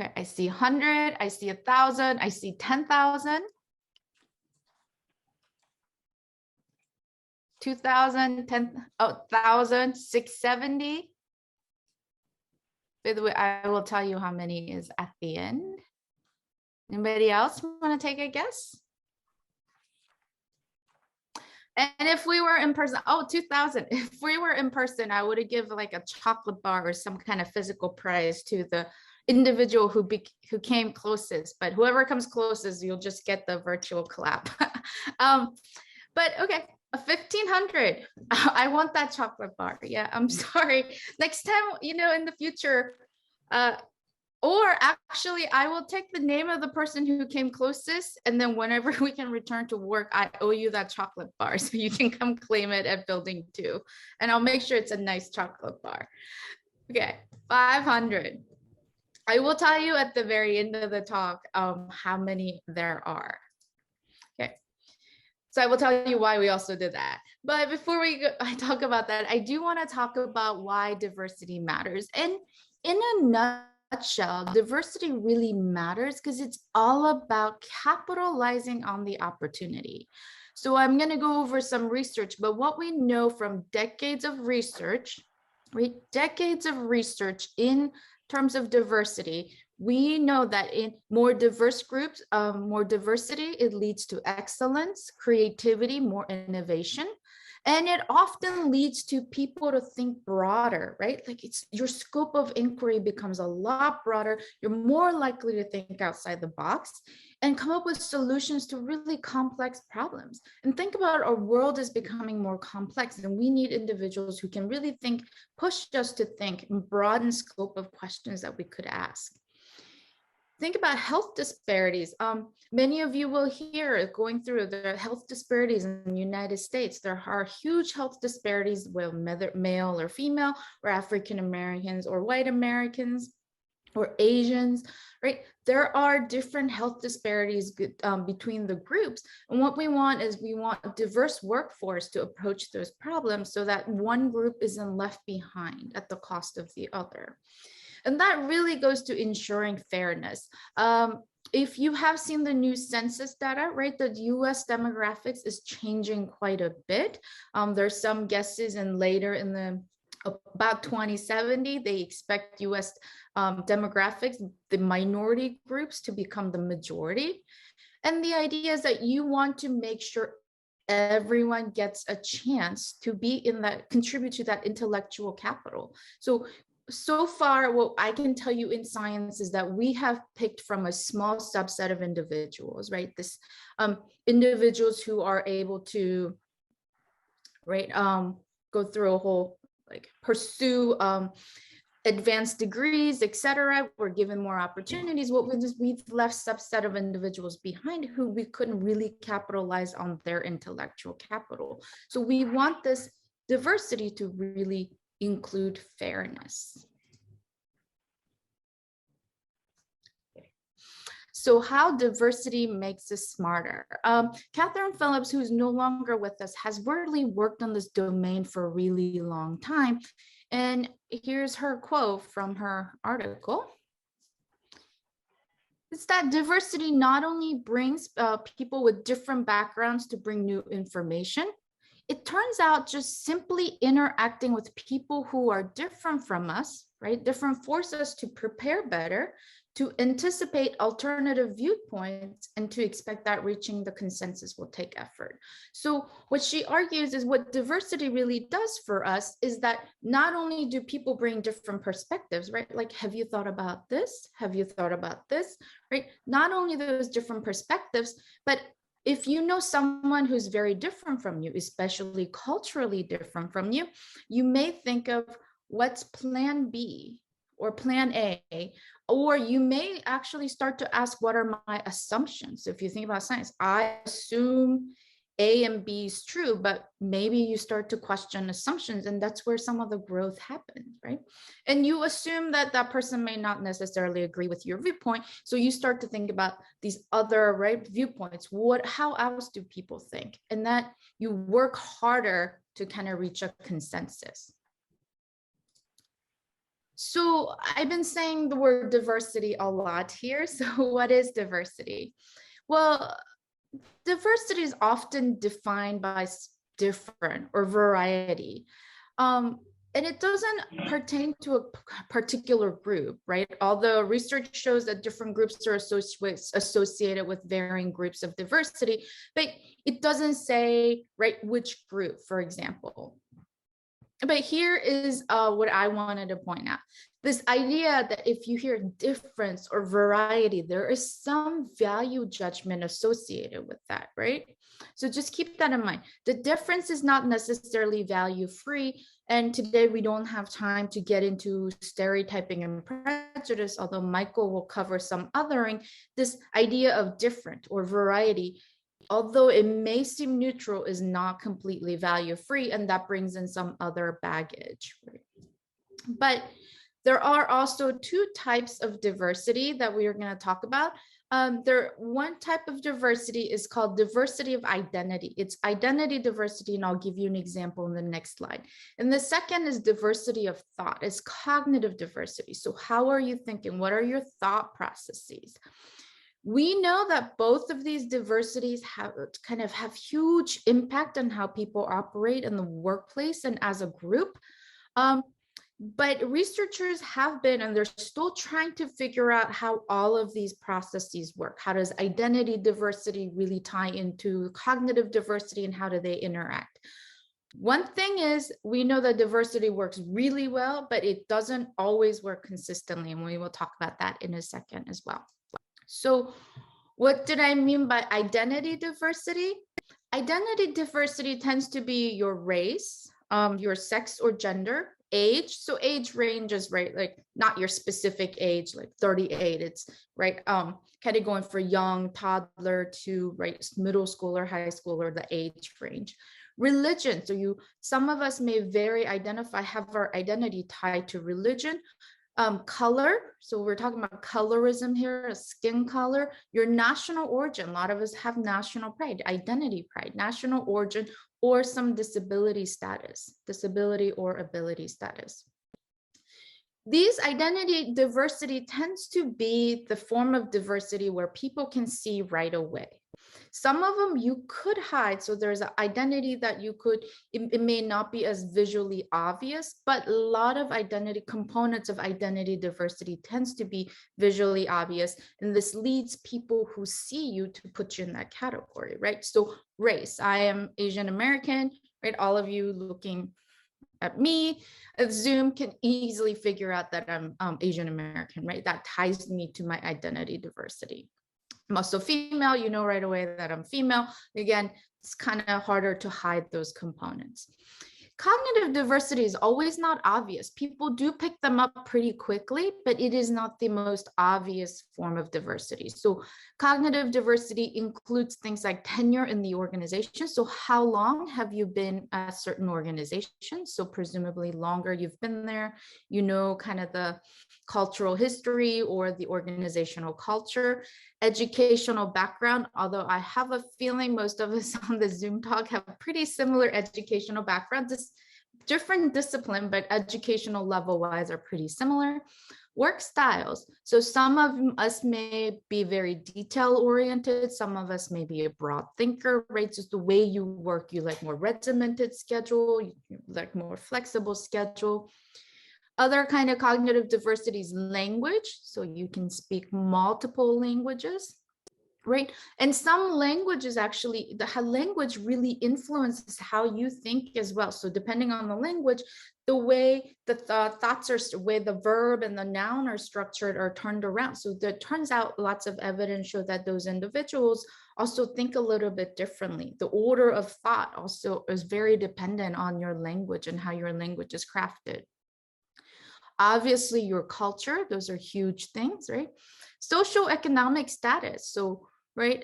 Okay, I see 100, I see 1,000, I see 10,000. 2,000, 10,000, 670. By the way, I will tell you how many is at the end. Anybody else want to take a guess? And if we were in person, oh, 2,000. If we were in person, I would have given like a chocolate bar or some kind of physical prize to the individual who came closest. But whoever comes closest, you'll just get the virtual clap. But okay. 1,500. I want that chocolate bar. Yeah, I'm sorry. Next time, you know, in the future, or actually, I will take the name of the person who came closest, and then whenever we can return to work, I owe you that chocolate bar, so you can come claim it at building 2, and I'll make sure it's a nice chocolate bar. Okay, 500. I will tell you at the very end of the talk how many there are. Okay. So I will tell you why we also did that. But before I talk about that, I do want to talk about why diversity matters. And in a nutshell, diversity really matters because it's all about capitalizing on the opportunity. So I'm going to go over some research, but what we know from decades of research, right? Decades of research in terms of diversity, we know that in more diverse groups, more diversity, it leads to excellence, creativity, more innovation. And it often leads to people to think broader, right? Like your scope of inquiry becomes a lot broader. You're more likely to think outside the box and come up with solutions to really complex problems. And think about our world is becoming more complex, and we need individuals who can really think, push us to think, and broaden scope of questions that we could ask. Think about health disparities. Many of you will hear going through the health disparities in the United States. There are huge health disparities, whether male or female, or African Americans or white Americans or Asians, right? There are different health disparities between the groups. And what we want is we want a diverse workforce to approach those problems so that one group isn't left behind at the cost of the other. And that really goes to ensuring fairness. If you have seen the new census data, right, the US demographics is changing quite a bit. There's some guesses, and later in about 2070, they expect US demographics, the minority groups, to become the majority. And the idea is that you want to make sure everyone gets a chance to be in that, contribute to that intellectual capital. So far, what I can tell you in science is that we have picked from a small subset of individuals, right? This individuals who are able to, right, go through a whole, like, pursue advanced degrees, etc. We're given more opportunities. What we've left subset of individuals behind who we couldn't really capitalize on their intellectual capital. So we want this diversity to really include fairness. So how diversity makes us smarter. Catherine Phillips, who's no longer with us, has really worked on this domain for a really long time. And here's her quote from her article. It's that diversity not only brings people with different backgrounds to bring new information, it turns out just simply interacting with people who are different from us, right? Different force us to prepare better, to anticipate alternative viewpoints, and to expect that reaching the consensus will take effort. So what she argues is what diversity really does for us is that not only do people bring different perspectives, right? Like, have you thought about this? Have you thought about this, right? Not only those different perspectives, but if you know someone who's very different from you, especially culturally different from you, you may think of what's plan B or plan A, or you may actually start to ask, what are my assumptions? If you think about science, I assume A and B is true, but maybe you start to question assumptions, and that's where some of the growth happens, right? And you assume that that person may not necessarily agree with your viewpoint, so you start to think about these other, right, viewpoints. How else do people think? And that you work harder to kind of reach a consensus. So I've been saying the word diversity a lot here. So what is diversity? Well, diversity is often defined by different or variety. And it doesn't pertain to a particular group, right? Although research shows that different groups are associated with varying groups of diversity, but it doesn't say, right, which group, for example. But here is what I wanted to point out. This idea that if you hear difference or variety, there is some value judgment associated with that, right? So just keep that in mind. The difference is not necessarily value free. And today we don't have time to get into stereotyping and prejudice, although Michael will cover some othering. This idea of different or variety, although it may seem neutral, is not completely value free, and that brings in some other baggage, right? But there are also two types of diversity that we are going to talk about. One type of diversity is called diversity of identity. It's identity diversity, and I'll give you an example in the next slide. And the second is diversity of thought. It's cognitive diversity. So how are you thinking? What are your thought processes? We know that both of these diversities have huge impact on how people operate in the workplace and as a group. But researchers have been, and they're still trying to figure out how all of these processes work. How does identity diversity really tie into cognitive diversity, and how do they interact? One thing is, we know that diversity works really well, but it doesn't always work consistently. And we will talk about that in a second as well. So what did I mean by identity diversity? Identity diversity tends to be your race, your sex or gender, age. So age ranges, right? Like not your specific age, like 38. It's right, kind of going for young toddler to right middle schooler, high schooler, the age range. Religion. So some of us may have our identity tied to religion. Color, so we're talking about colorism here, skin color, your national origin. A lot of us have national pride, identity pride, national origin, or some disability status, disability or ability status. These identity diversity tends to be the form of diversity where people can see right away. Some of them you could hide. So there's an identity that it may not be as visually obvious, but a lot of identity components of identity diversity tends to be visually obvious. And this leads people who see you to put you in that category, right? So race, I am Asian American, right? All of you looking at me at Zoom can easily figure out that I'm Asian American, right? That ties me to my identity diversity. I'm also female, you know right away that I'm female. Again, it's kind of harder to hide those components. Cognitive diversity is always not obvious. People do pick them up pretty quickly, but it is not the most obvious form of diversity. So cognitive diversity includes things like tenure in the organization. So how long have you been at certain organizations? So presumably longer you've been there, you know, kind of the cultural history or the organizational culture. Educational background, although I have a feeling most of us on the Zoom talk have pretty similar educational backgrounds. It's different discipline, but educational level wise are pretty similar. Work styles. So some of us may be very detail oriented. Some of us may be a broad thinker, right? Just the way you work, you like more regimented schedule, you like more flexible schedule. Other kind of cognitive diversity is language. So you can speak multiple languages, right? And some languages actually, the language really influences how you think as well. So depending on the language, the way the thoughts are, the way the verb and the noun are structured or turned around. So it turns out lots of evidence show that those individuals also think a little bit differently. The order of thought also is very dependent on your language and how your language is crafted. Obviously, your culture, those are huge things, right? Socioeconomic status. So, right,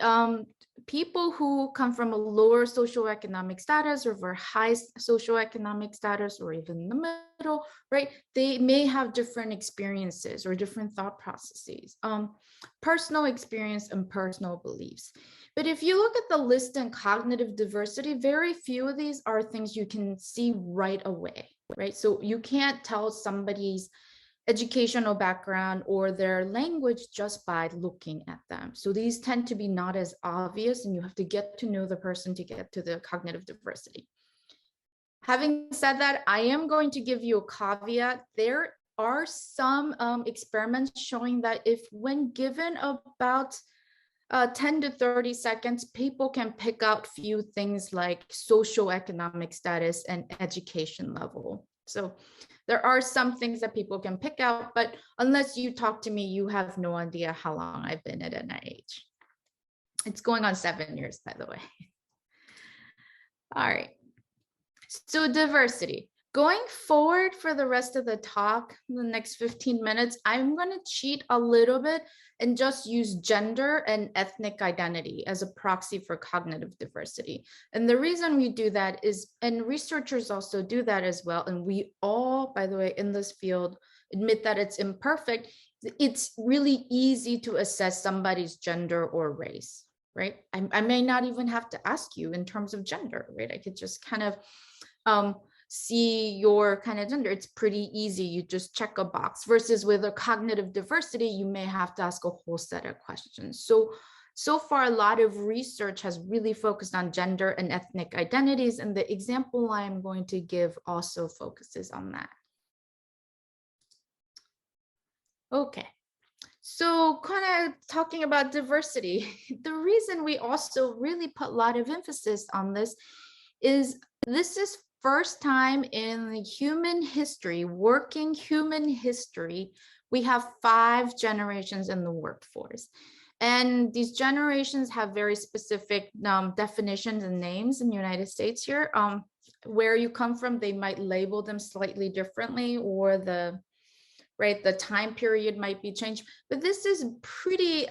people who come from a lower socioeconomic status or very high socioeconomic status or even the middle, right, they may have different experiences or different thought processes, personal experience and personal beliefs. But if you look at the list in cognitive diversity, very few of these are things you can see right away, right? So you can't tell somebody's educational background or their language just by looking at them. So these tend to be not as obvious, and you have to get to know the person to get to the cognitive diversity. Having said that, I am going to give you a caveat. There are some experiments showing that if when given about 10 to 30 seconds, people can pick out few things like socioeconomic status and education level. So there are some things that people can pick out, but unless you talk to me, you have no idea how long I've been at NIH. It's going on 7 years, by the way. All right. So diversity. Going forward for the rest of the talk, the next 15 minutes, I'm going to cheat a little bit and just use gender and ethnic identity as a proxy for cognitive diversity. And the reason we do that is, and researchers also do that as well, and we all, by the way, in this field, admit that it's imperfect. It's really easy to assess somebody's gender or race, right? I may not even have to ask you in terms of gender, right? I could just kind of see your kind of gender. It's pretty easy. You just check a box, versus with a cognitive diversity, you may have to ask a whole set of questions. So far, a lot of research has really focused on gender and ethnic identities, and the example I'm going to give also focuses on that. Okay. So kind of talking about diversity, the reason we also really put a lot of emphasis on this is first time in the human history, working human history, we have 5 generations in the workforce. And these generations have very specific definitions and names in the United States here. Where you come from, they might label them slightly differently, or the time period might be changed, but this is pretty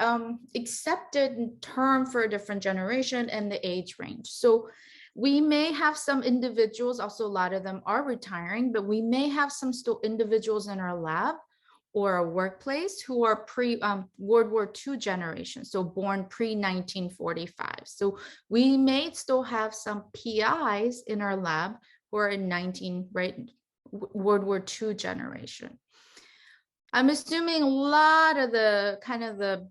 accepted term for a different generation and the age range. So we may have some individuals, also a lot of them are retiring, but we may have some still individuals in our lab or a workplace who are pre-World War II generation, so born pre-1945. So we may still have some PIs in our lab who are in World War II generation. I'm assuming a lot of the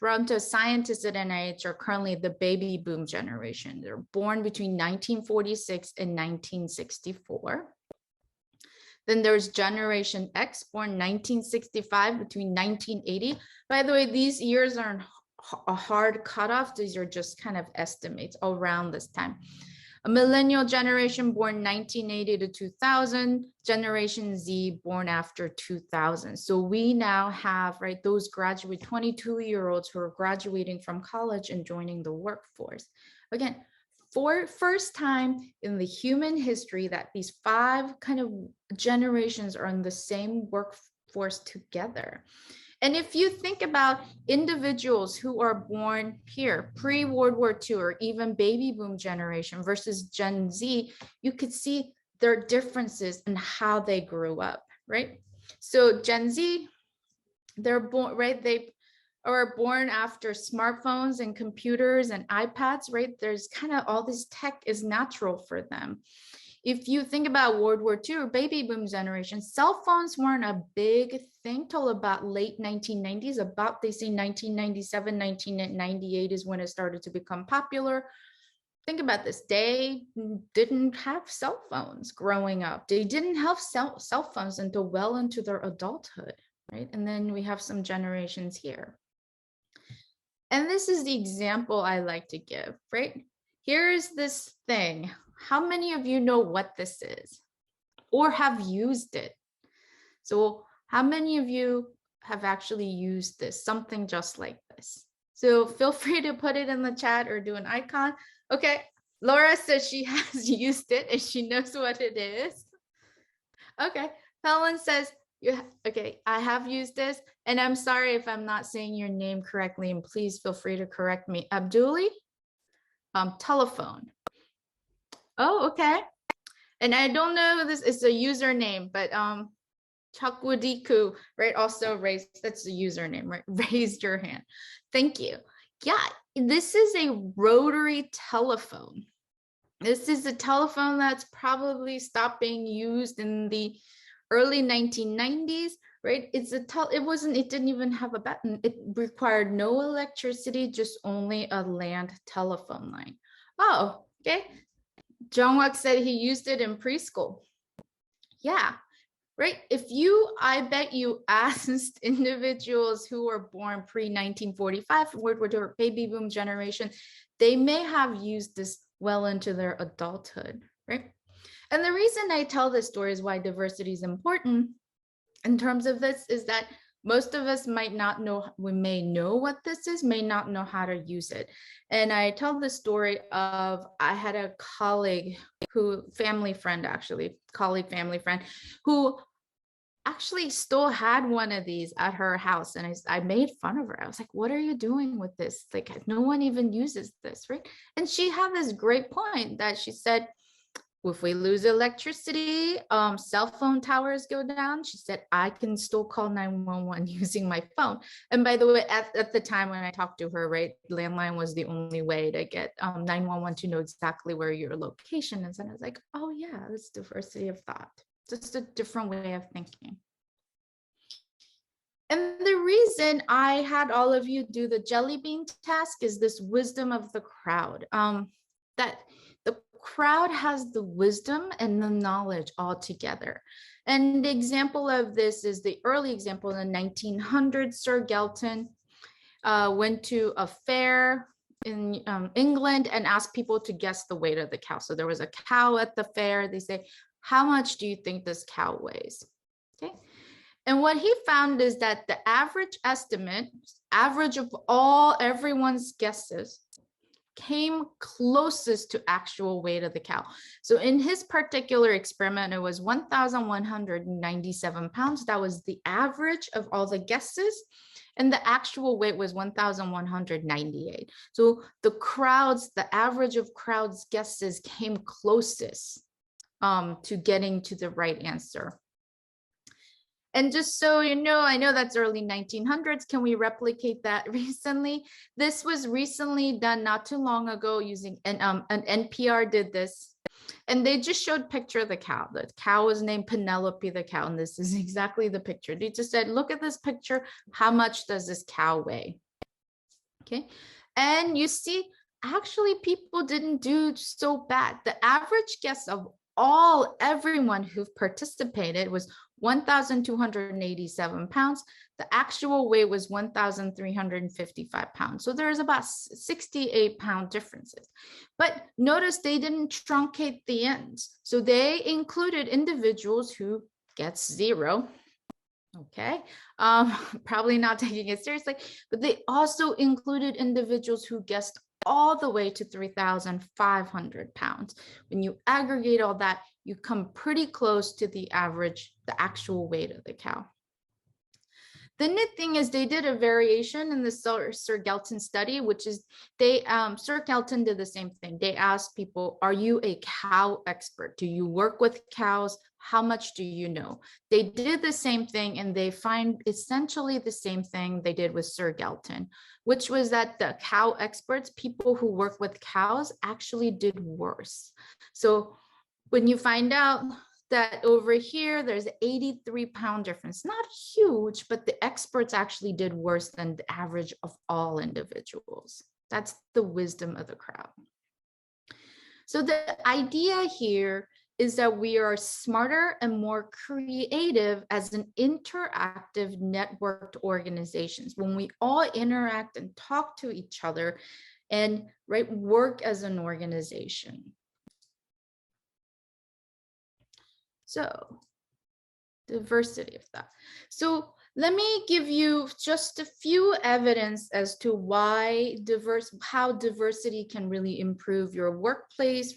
Bronto scientists at NIH are currently the baby boom generation. They're born between 1946 and 1964. Then there's Generation X, born 1965 between 1980. By the way, these years aren't a hard cutoff. These are just kind of estimates around this time. A millennial generation born 1980 to 2000, Generation Z born after 2000. So we now have, those 22-year-olds who are graduating from college and joining the workforce. Again, for first time in the human history that these 5 kind of generations are in the same workforce together. And if you think about individuals who are born here, pre-World War II, or even baby boom generation versus Gen Z, you could see their differences in how they grew up, right? So Gen Z, they're born, they are born after smartphones and computers and iPads, right? There's kind of all this tech is natural for them. If you think about World War II or baby boom generation, cell phones weren't a big thing till about late 1990s. About, they say 1997, 1998 is when it started to become popular. Think about this. They didn't have cell phones growing up. They didn't have cell phones until well into their adulthood, right? And then we have some generations here. And this is the example I like to give, right? Here's this thing. How many of you know what this is or have used it? So how many of you have actually used this, something just like this? So feel free to put it in the chat or do an icon. Okay, Laura says she has used it and she knows what it is. Okay, Helen says, okay, I have used this, and I'm sorry if I'm not saying your name correctly, and please feel free to correct me. Abduli, telephone. Oh, okay. And I don't know if this is a username, but Chakwadiku, right? Also raised, that's the username, right? Raised your hand. Thank you. Yeah, this is a rotary telephone. This is a telephone that's probably stopped being used in the Early 1990s, right? It didn't even have a button. It required no electricity, just only a land telephone line. Oh, okay. Jungwook said he used it in preschool. Yeah, right. I bet you asked individuals who were born pre-1945, were baby boom generation, they may have used this well into their adulthood, right? And the reason I tell this story is why diversity is important in terms of this is that most of us might not know, we may know what this is, may not know how to use it. And I tell the story of, I had a colleague family friend, who actually still had one of these at her house. And I made fun of her. I was like, what are you doing with this? Like, no one even uses this, right? And she had this great point that she said, if we lose electricity, cell phone towers go down, she said, I can still call 911 using my phone. And by the way, at the time when I talked to her, right, landline was the only way to get 911 to know exactly where your location is. And I was like, oh yeah, that's diversity of thought. Just a different way of thinking. And the reason I had all of you do the jelly bean task is this wisdom of the crowd. That the crowd has the wisdom and the knowledge all together. And the example of this is the early example in the 1900s. Sir Galton went to a fair in England and asked people to guess the weight of the cow. So there was a cow at the fair. They say, how much do you think this cow weighs? Okay. And what he found is that the average estimate, average of everyone's guesses, came closest to actual weight of the cow. So in his particular experiment, it was 1,197 pounds. That was the average of all the guesses. And the actual weight was 1,198. So the average of crowds' guesses came closest to getting to the right answer. And just so you know, I know that's early 1900s. Can we replicate that recently? This was recently done not too long ago using an NPR did this. And they just showed picture of the cow. The cow was named Penelope the cow. And this is exactly the picture. They just said, look at this picture. How much does this cow weigh? Okay. And you see, actually people didn't do so bad. The average guess of everyone who participated was 1,287 pounds. The actual weight was 1,355 pounds. So there's about 68 pound differences. But notice they didn't truncate the ends. So they included individuals who gets 0. Okay, probably not taking it seriously, but they also included individuals who guessed all the way to 3,500 pounds. When you aggregate all that, you come pretty close to the average, the actual weight of the cow. The neat thing is they did a variation in the Sir Galton study, which is Sir Galton did the same thing. They asked people, are you a cow expert? Do you work with cows? How much do you know? They did the same thing and they find essentially the same thing they did with Sir Galton, which was that the cow experts, people who work with cows, actually did worse. So when you find out that over here, there's 83 pound difference, not huge, but the experts actually did worse than the average of all individuals. That's the wisdom of the crowd. So the idea here is that we are smarter and more creative as an interactive networked organizations when we all interact and talk to each other and work as an organization. So diversity of that. So let me give you just a few evidence as to how diversity can really improve your workplace,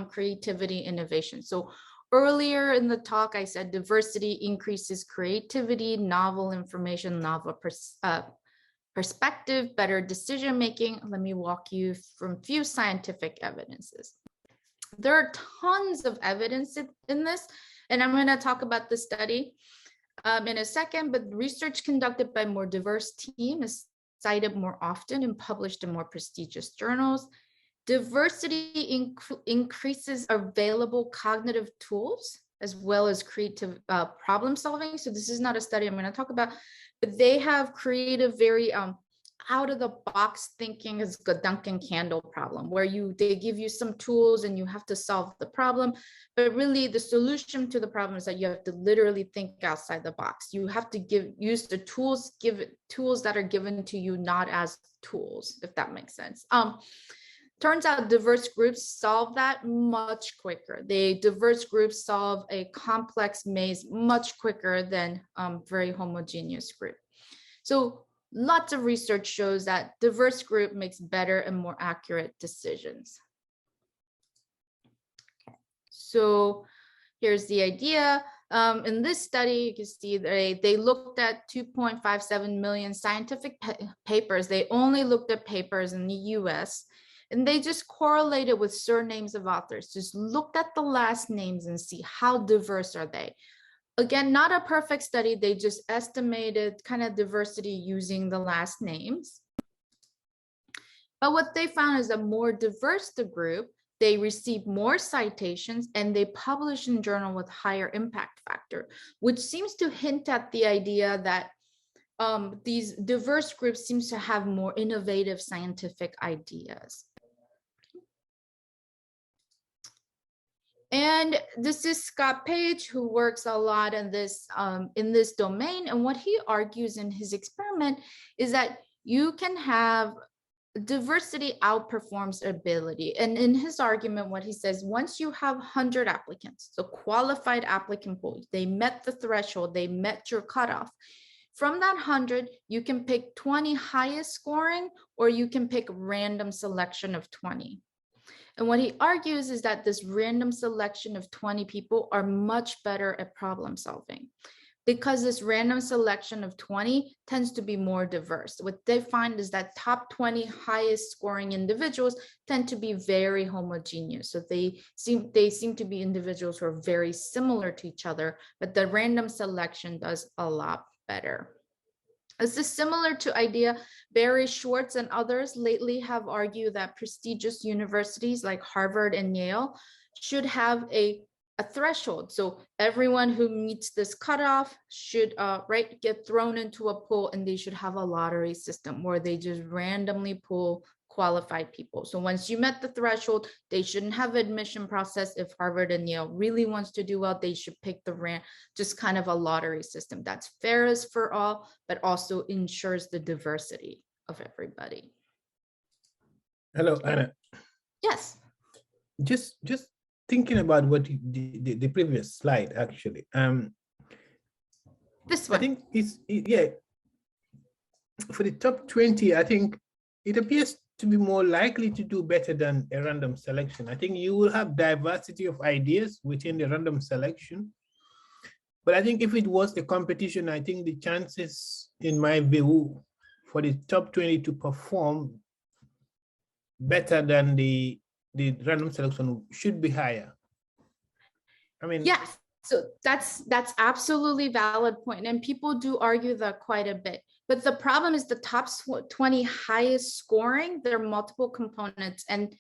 creativity, innovation. So earlier in the talk, I said diversity increases creativity, novel information, novel perspective, better decision-making. Let me walk you from a few scientific evidences. There are tons of evidence in this, and I'm going to talk about the study in a second, but research conducted by more diverse team is cited more often and published in more prestigious journals. Diversity increases available cognitive tools as well as creative problem solving. So this is not a study I'm going to talk about, but they have creative, very out of the box thinking. Is a Duncan candle problem where they give you some tools and you have to solve the problem, but really the solution to the problem is that you have to literally think outside the box. You have to use the tools, tools that are given to you, not as tools, if that makes sense. Turns out diverse groups solve that much quicker. Diverse groups solve a complex maze much quicker than very homogeneous group. So lots of research shows that diverse group makes better and more accurate decisions. Okay. So here's the idea. In this study, you can see they looked at 2.57 million scientific papers. They only looked at papers in the US, and they just correlated with surnames of authors. Just looked at the last names and see how diverse are they. Again, not a perfect study. They just estimated kind of diversity using the last names. But what they found is that more diverse the group, they receive more citations and they publish in journal with higher impact factor, which seems to hint at the idea that these diverse groups seems to have more innovative scientific ideas. And this is Scott Page, who works a lot in this domain. And what he argues in his experiment is that you can have diversity outperforms ability. And in his argument, what he says, once you have 100 applicants, so qualified applicant pool, they met the threshold, they met your cutoff. From that 100, you can pick 20 highest scoring, or you can pick random selection of 20. And what he argues is that this random selection of 20 people are much better at problem solving, because this random selection of 20 tends to be more diverse. What they find is that top 20 highest scoring individuals tend to be very homogeneous. So they seem to be individuals who are very similar to each other, but the random selection does a lot better. This is similar to idea Barry Schwartz and others lately have argued that prestigious universities like Harvard and Yale should have a threshold. So everyone who meets this cutoff should get thrown into a pool, and they should have a lottery system where they just randomly pull qualified people. So once you met the threshold, they shouldn't have admission process. If Harvard and Yale really wants to do well, they should pick just kind of a lottery system that's fairest for all, but also ensures the diversity of everybody. Hello, Anna. Yes. Just thinking about what the previous slide actually. This one. I think for the top 20, I think it appears to be more likely to do better than a random selection. I think you will have diversity of ideas within the random selection. But I think if it was the competition, I think the chances, in my view, for the top 20 to perform better than the random selection should be higher. I mean, yes. So that's absolutely valid point, and people do argue that quite a bit. But the problem is the top 20 highest scoring, there are multiple components. And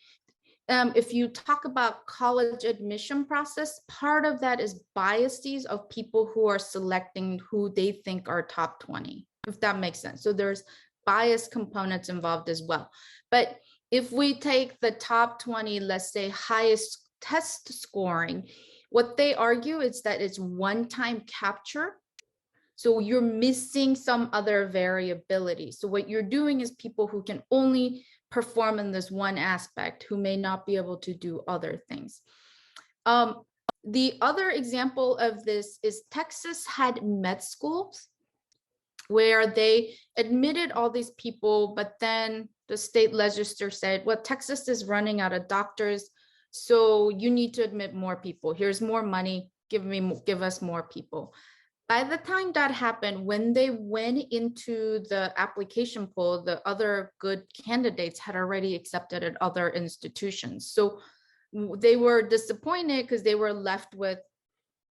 if you talk about college admission process, part of that is biases of people who are selecting who they think are top 20, if that makes sense. So there's bias components involved as well. But if we take the top 20, let's say highest test scoring, what they argue is that it's one-time capture. So you're missing some other variability. So what you're doing is people who can only perform in this one aspect, who may not be able to do other things. The other example of this is Texas had med schools where they admitted all these people, but then the state legislature said, well, Texas is running out of doctors, so you need to admit more people. Here's more money, give us more people. By the time that happened, when they went into the application pool, the other good candidates had already accepted at other institutions. So they were disappointed because they were left with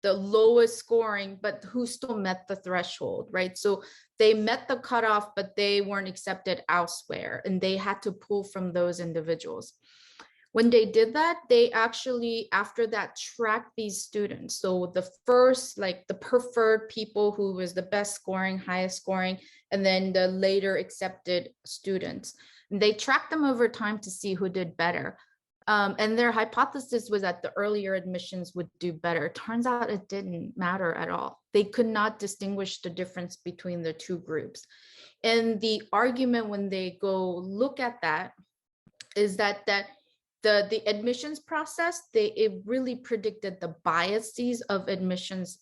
the lowest scoring, but who still met the threshold, right? So they met the cutoff, but they weren't accepted elsewhere, and they had to pull from those individuals. When they did that, they actually, after that, tracked these students. So the first, like the preferred people who was the best scoring, highest scoring, and then the later accepted students. And they tracked them over time to see who did better. And their hypothesis was that the earlier admissions would do better. Turns out it didn't matter at all. They could not distinguish the difference between the two groups. And the argument when they go look at that is that the admissions process, it really predicted the biases of admissions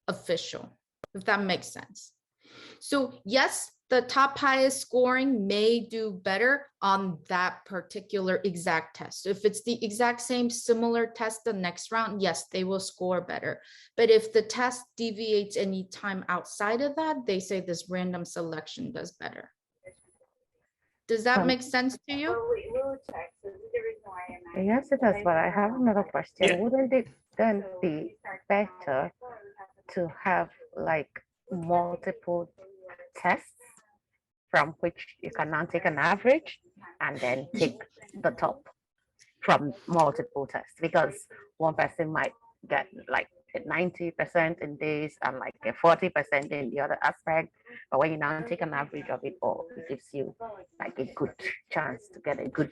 official, if that makes sense. So yes, the top highest scoring may do better on that particular exact test. If it's the exact same similar test the next round, yes, they will score better. But if the test deviates any time outside of that, they say this random selection does better. Does that make sense to you? Yes, it does, but I have another question. Yeah. Wouldn't it then be better to have like multiple tests from which you can now take an average and then take the top from multiple tests? Because one person might get like 90% in this and like a 40% in the other aspect. But when you now take an average of it all, it gives you like a good chance to get a good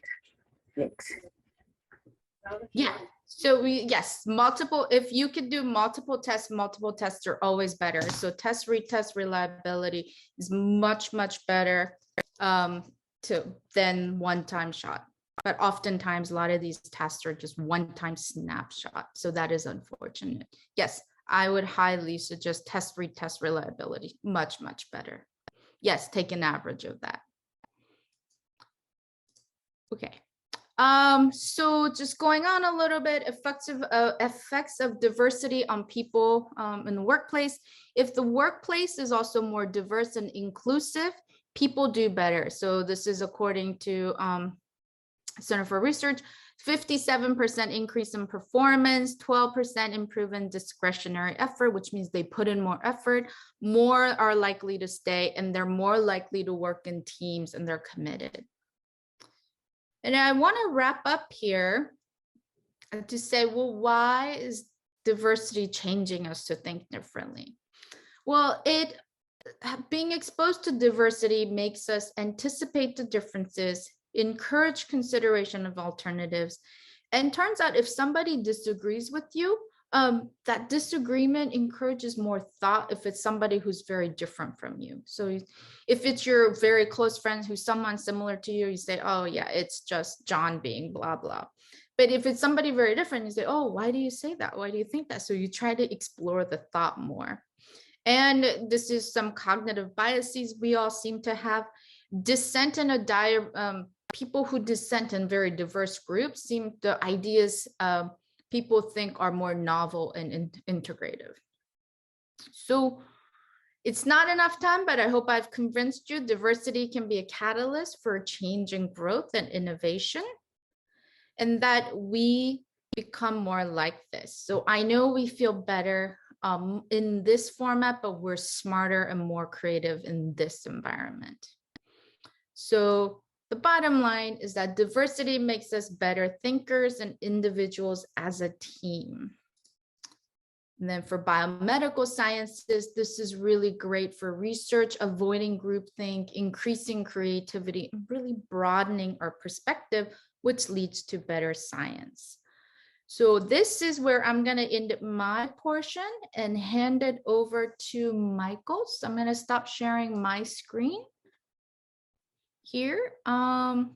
mix. Yeah. So yes, multiple, if you could do multiple tests are always better. So test retest reliability is much, much better than one-time shot. But oftentimes a lot of these tests are just one-time snapshot. So that is unfortunate. Yes, I would highly suggest test retest reliability, much, much better. Yes, take an average of that. Okay. So just going on a little bit, effects of diversity on people in the workplace. If the workplace is also more diverse and inclusive, people do better. So this is according to Center for Research, 57% increase in performance, 12% improvement in discretionary effort, which means they put in more effort, more are likely to stay, and they're more likely to work in teams, and they're committed. And I want to wrap up here to say, well, why is diversity changing us to think differently? Well, being exposed to diversity makes us anticipate the differences, encourage consideration of alternatives, and turns out if somebody disagrees with you, that disagreement encourages more thought if it's somebody who's very different from you. So if it's your very close friend who's someone similar to you, you say, oh yeah, it's just John being blah, blah. But if it's somebody very different, you say, oh, why do you say that? Why do you think that? So you try to explore the thought more. And this is some cognitive biases we all seem to have. Dissent in people who dissent in very diverse groups the ideas people think are more novel and integrative. So it's not enough time, but I hope I've convinced you diversity can be a catalyst for change and growth and innovation, and that we become more like this. So I know we feel better in this format, but we're smarter and more creative in this environment. So the bottom line is that diversity makes us better thinkers and individuals as a team. And then for biomedical sciences, this is really great for research, avoiding groupthink, increasing creativity, and really broadening our perspective, which leads to better science. So this is where I'm going to end my portion and hand it over to Michael. So I'm going to stop sharing my screen here. And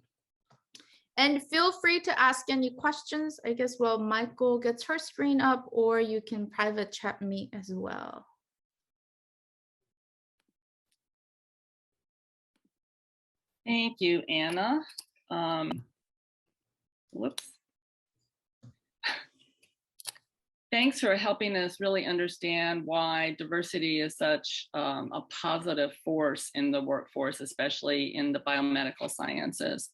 feel free to ask any questions, I guess, while Michael gets her screen up, or you can private chat me as well. Thank you, Anna. Whoops. Thanks for helping us really understand why diversity is such a positive force in the workforce, especially in the biomedical sciences.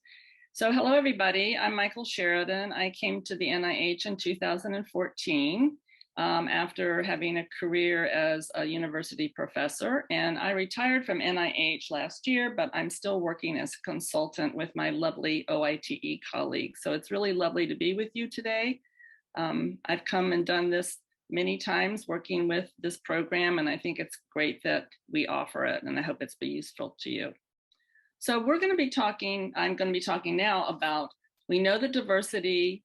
So hello, everybody. I'm Michael Sheridan. I came to the NIH in 2014. after having a career as a university professor. And I retired from NIH last year, but I'm still working as a consultant with my lovely OITE colleagues. So it's really lovely to be with you today. I've come and done this many times working with this program, and I think it's great that we offer it, and I hope it's been useful to you. So I'm going to be talking now about, we know that diversity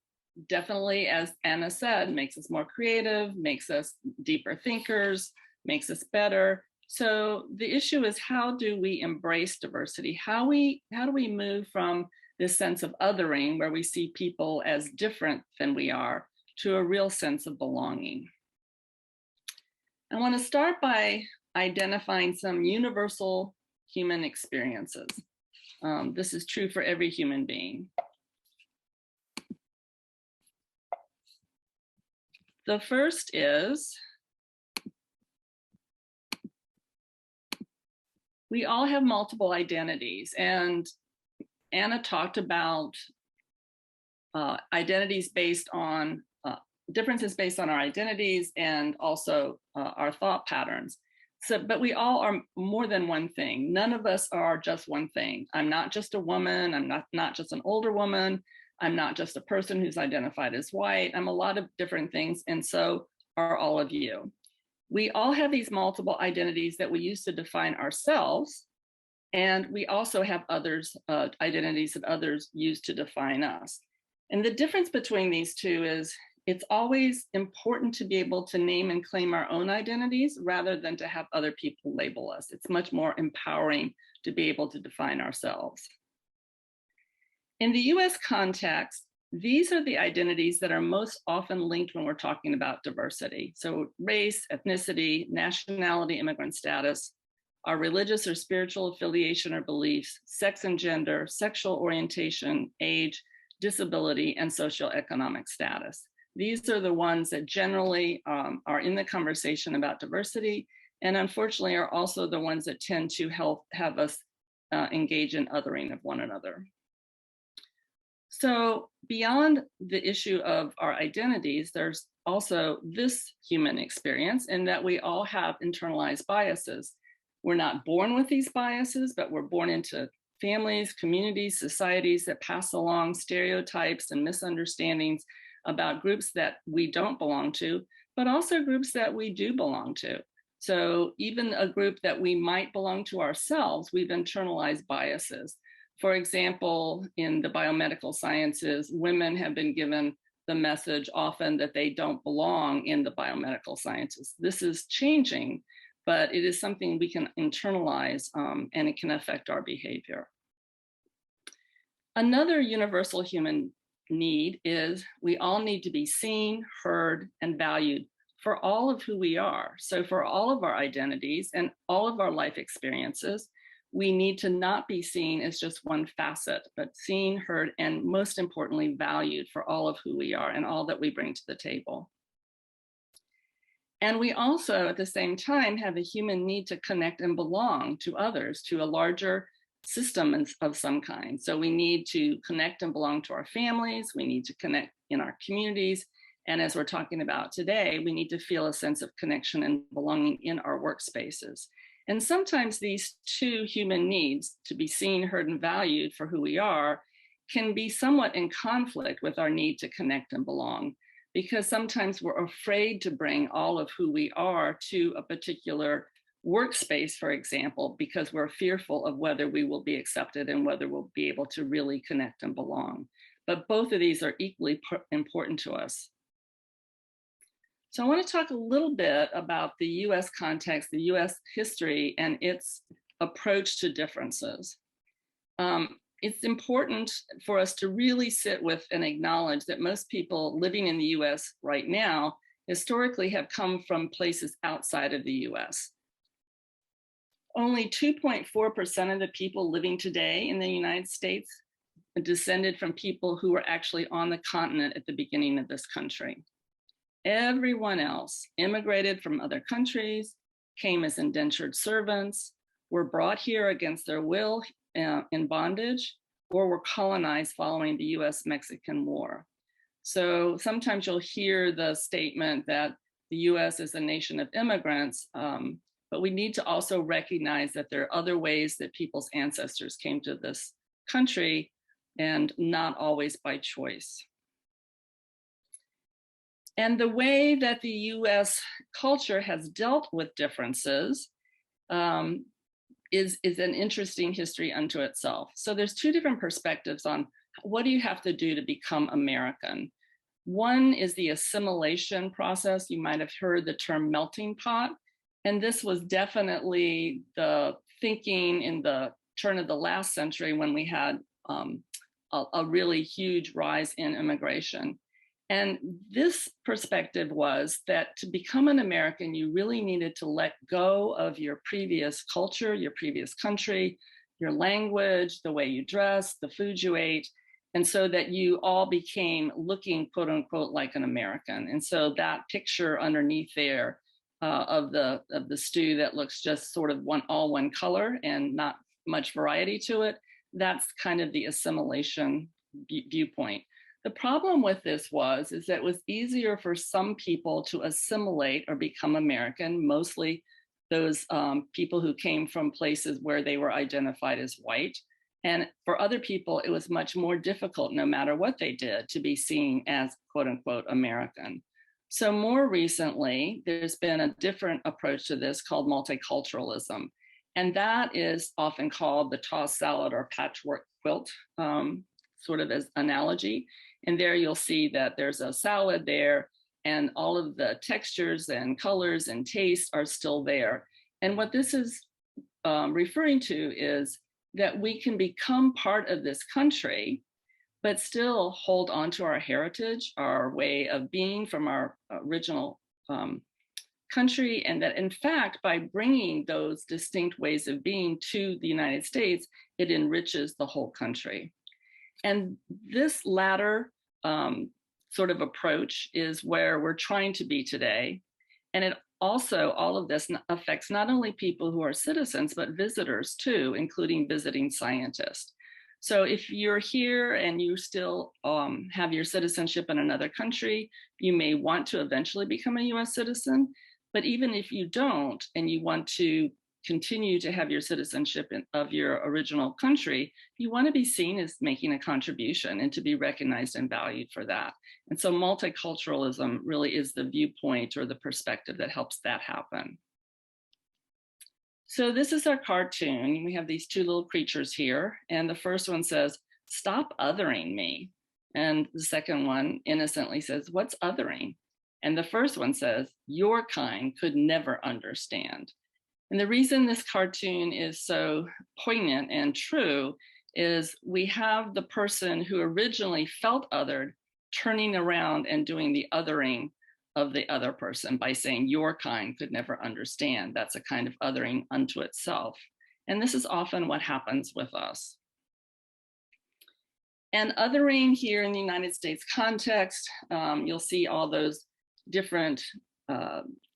definitely, as Anna said, makes us more creative, makes us deeper thinkers, makes us better. So the issue is, how do we embrace diversity? How do we move from this sense of othering, where we see people as different than we are, to a real sense of belonging? I want to start by identifying some universal human experiences. This is true for every human being. The first is, we all have multiple identities, and Anna talked about identities based on differences based on our identities and also our thought patterns. So, but we all are more than one thing. None of us are just one thing. I'm not just a woman. I'm not just an older woman. I'm not just a person who's identified as white. I'm a lot of different things, and so are all of you. We all have these multiple identities that we use to define ourselves, and we also have others, identities that others use to define us. And the difference between these two is, it's always important to be able to name and claim our own identities rather than to have other people label us. It's much more empowering to be able to define ourselves. In the US context, these are the identities that are most often linked when we're talking about diversity. So race, ethnicity, nationality, immigrant status, our religious or spiritual affiliation or beliefs, sex and gender, sexual orientation, age, disability, and socioeconomic status. These are the ones that generally are in the conversation about diversity, and unfortunately are also the ones that tend to have us engage in othering of one another. So beyond the issue of our identities, there's also this human experience, in that we all have internalized biases. We're not born with these biases, but we're born into families, communities, societies that pass along stereotypes and misunderstandings about groups that we don't belong to, but also groups that we do belong to. So even a group that we might belong to ourselves, we've internalized biases. For example, in the biomedical sciences, women have been given the message often that they don't belong in the biomedical sciences. This is changing, but it is something we can internalize, and it can affect our behavior. Another universal human need is, we all need to be seen, heard, and valued for all of who we are. So for all of our identities and all of our life experiences, we need to not be seen as just one facet, but seen, heard, and most importantly, valued for all of who we are and all that we bring to the table. And we also, at the same time, have a human need to connect and belong to others, to a larger system of some kind. So we need to connect and belong to our families. We need to connect in our communities. And as we're talking about today, we need to feel a sense of connection and belonging in our workspaces. And sometimes these two human needs, to be seen, heard, and valued for who we are, can be somewhat in conflict with our need to connect and belong, because sometimes we're afraid to bring all of who we are to a particular workspace, for example, because we're fearful of whether we will be accepted and whether we'll be able to really connect and belong. But both of these are equally important to us. So I want to talk a little bit about the US context, the US history, and its approach to differences. It's important for us to really sit with and acknowledge that most people living in the US right now historically have come from places outside of the US. Only 2.4% of the people living today in the United States descended from people who were actually on the continent at the beginning of this country. Everyone else immigrated from other countries, came as indentured servants, were brought here against their will in bondage, or were colonized following the US-Mexican War. So sometimes you'll hear the statement that the US is a nation of immigrants, but we need to also recognize that there are other ways that people's ancestors came to this country, and not always by choice. And the way that the US culture has dealt with differences is an interesting history unto itself. So there's two different perspectives on what do you have to do to become American. One is the assimilation process. You might have heard the term melting pot. And this was definitely the thinking in the turn of the last century when we had a really huge rise in immigration. And this perspective was that to become an American, you really needed to let go of your previous culture, your previous country, your language, the way you dressed, the food you ate, and so that you all became looking, quote unquote, like an American. And so that picture underneath there of the stew that looks just sort of all one color and not much variety to it, that's kind of the assimilation viewpoint. The problem with this is that it was easier for some people to assimilate or become American, mostly those people who came from places where they were identified as white. And for other people, it was much more difficult, no matter what they did, to be seen as quote unquote American. So more recently, there's been a different approach to this called multiculturalism. And that is often called the tossed salad or patchwork quilt, sort of as analogy. And there you'll see that there's a salad there and all of the textures and colors and tastes are still there. And what this is referring to is that we can become part of this country, but still hold on to our heritage, our way of being from our original country. And that in fact, by bringing those distinct ways of being to the United States, it enriches the whole country. And this latter sort of approach is where we're trying to be today. And it also, all of this affects not only people who are citizens, but visitors too, including visiting scientists. So if you're here and you still have your citizenship in another country, you may want to eventually become a US citizen. But even if you don't, and you want to continue to have your citizenship of your original country, you want to be seen as making a contribution and to be recognized and valued for that. And so multiculturalism really is the viewpoint or the perspective that helps that happen. So this is our cartoon. We have these two little creatures here. And the first one says, "Stop othering me." And the second one innocently says, "What's othering?" And the first one says, "Your kind could never understand." And the reason this cartoon is so poignant and true is we have the person who originally felt othered turning around and doing the othering of the other person by saying, "Your kind could never understand." That's a kind of othering unto itself. And this is often what happens with us. And othering here in the United States context, you'll see all those different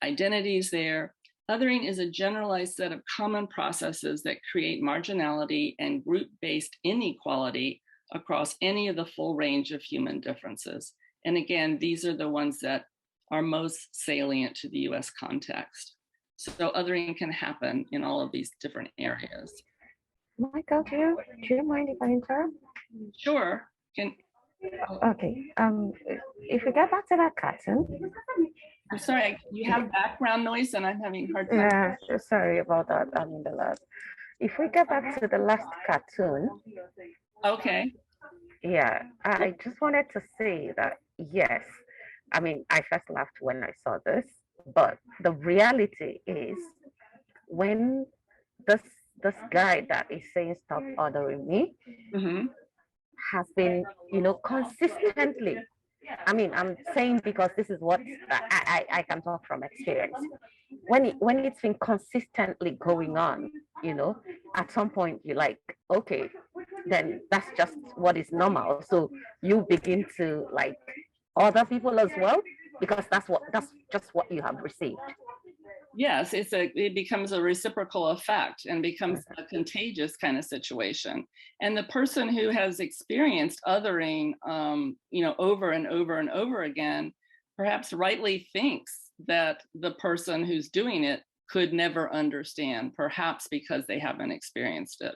identities there. Othering is a generalized set of common processes that create marginality and group-based inequality across any of the full range of human differences. And again, these are the ones that are most salient to the US context. So othering can happen in all of these different areas. Michael, do you mind if I interrupt? Sure. Okay. If we get back to that cartoon. I'm sorry, you have background noise and I'm having a hard time. Yeah, sorry about that. If we get back to the last cartoon. Okay. Yeah, I just wanted to say that, yes, I mean, I first laughed when I saw this, but the reality is when this guy that is saying "stop ordering me" has been, consistently, I mean, I'm saying because this is what I can talk from experience. When it's been consistently going on, at some point you're like, okay, then that's just what is normal. So you begin to like other people as well, because that's just what you have received. Yes, it becomes a reciprocal effect and becomes a contagious kind of situation. And the person who has experienced othering, over and over and over again, perhaps rightly thinks that the person who's doing it could never understand, perhaps because they haven't experienced it.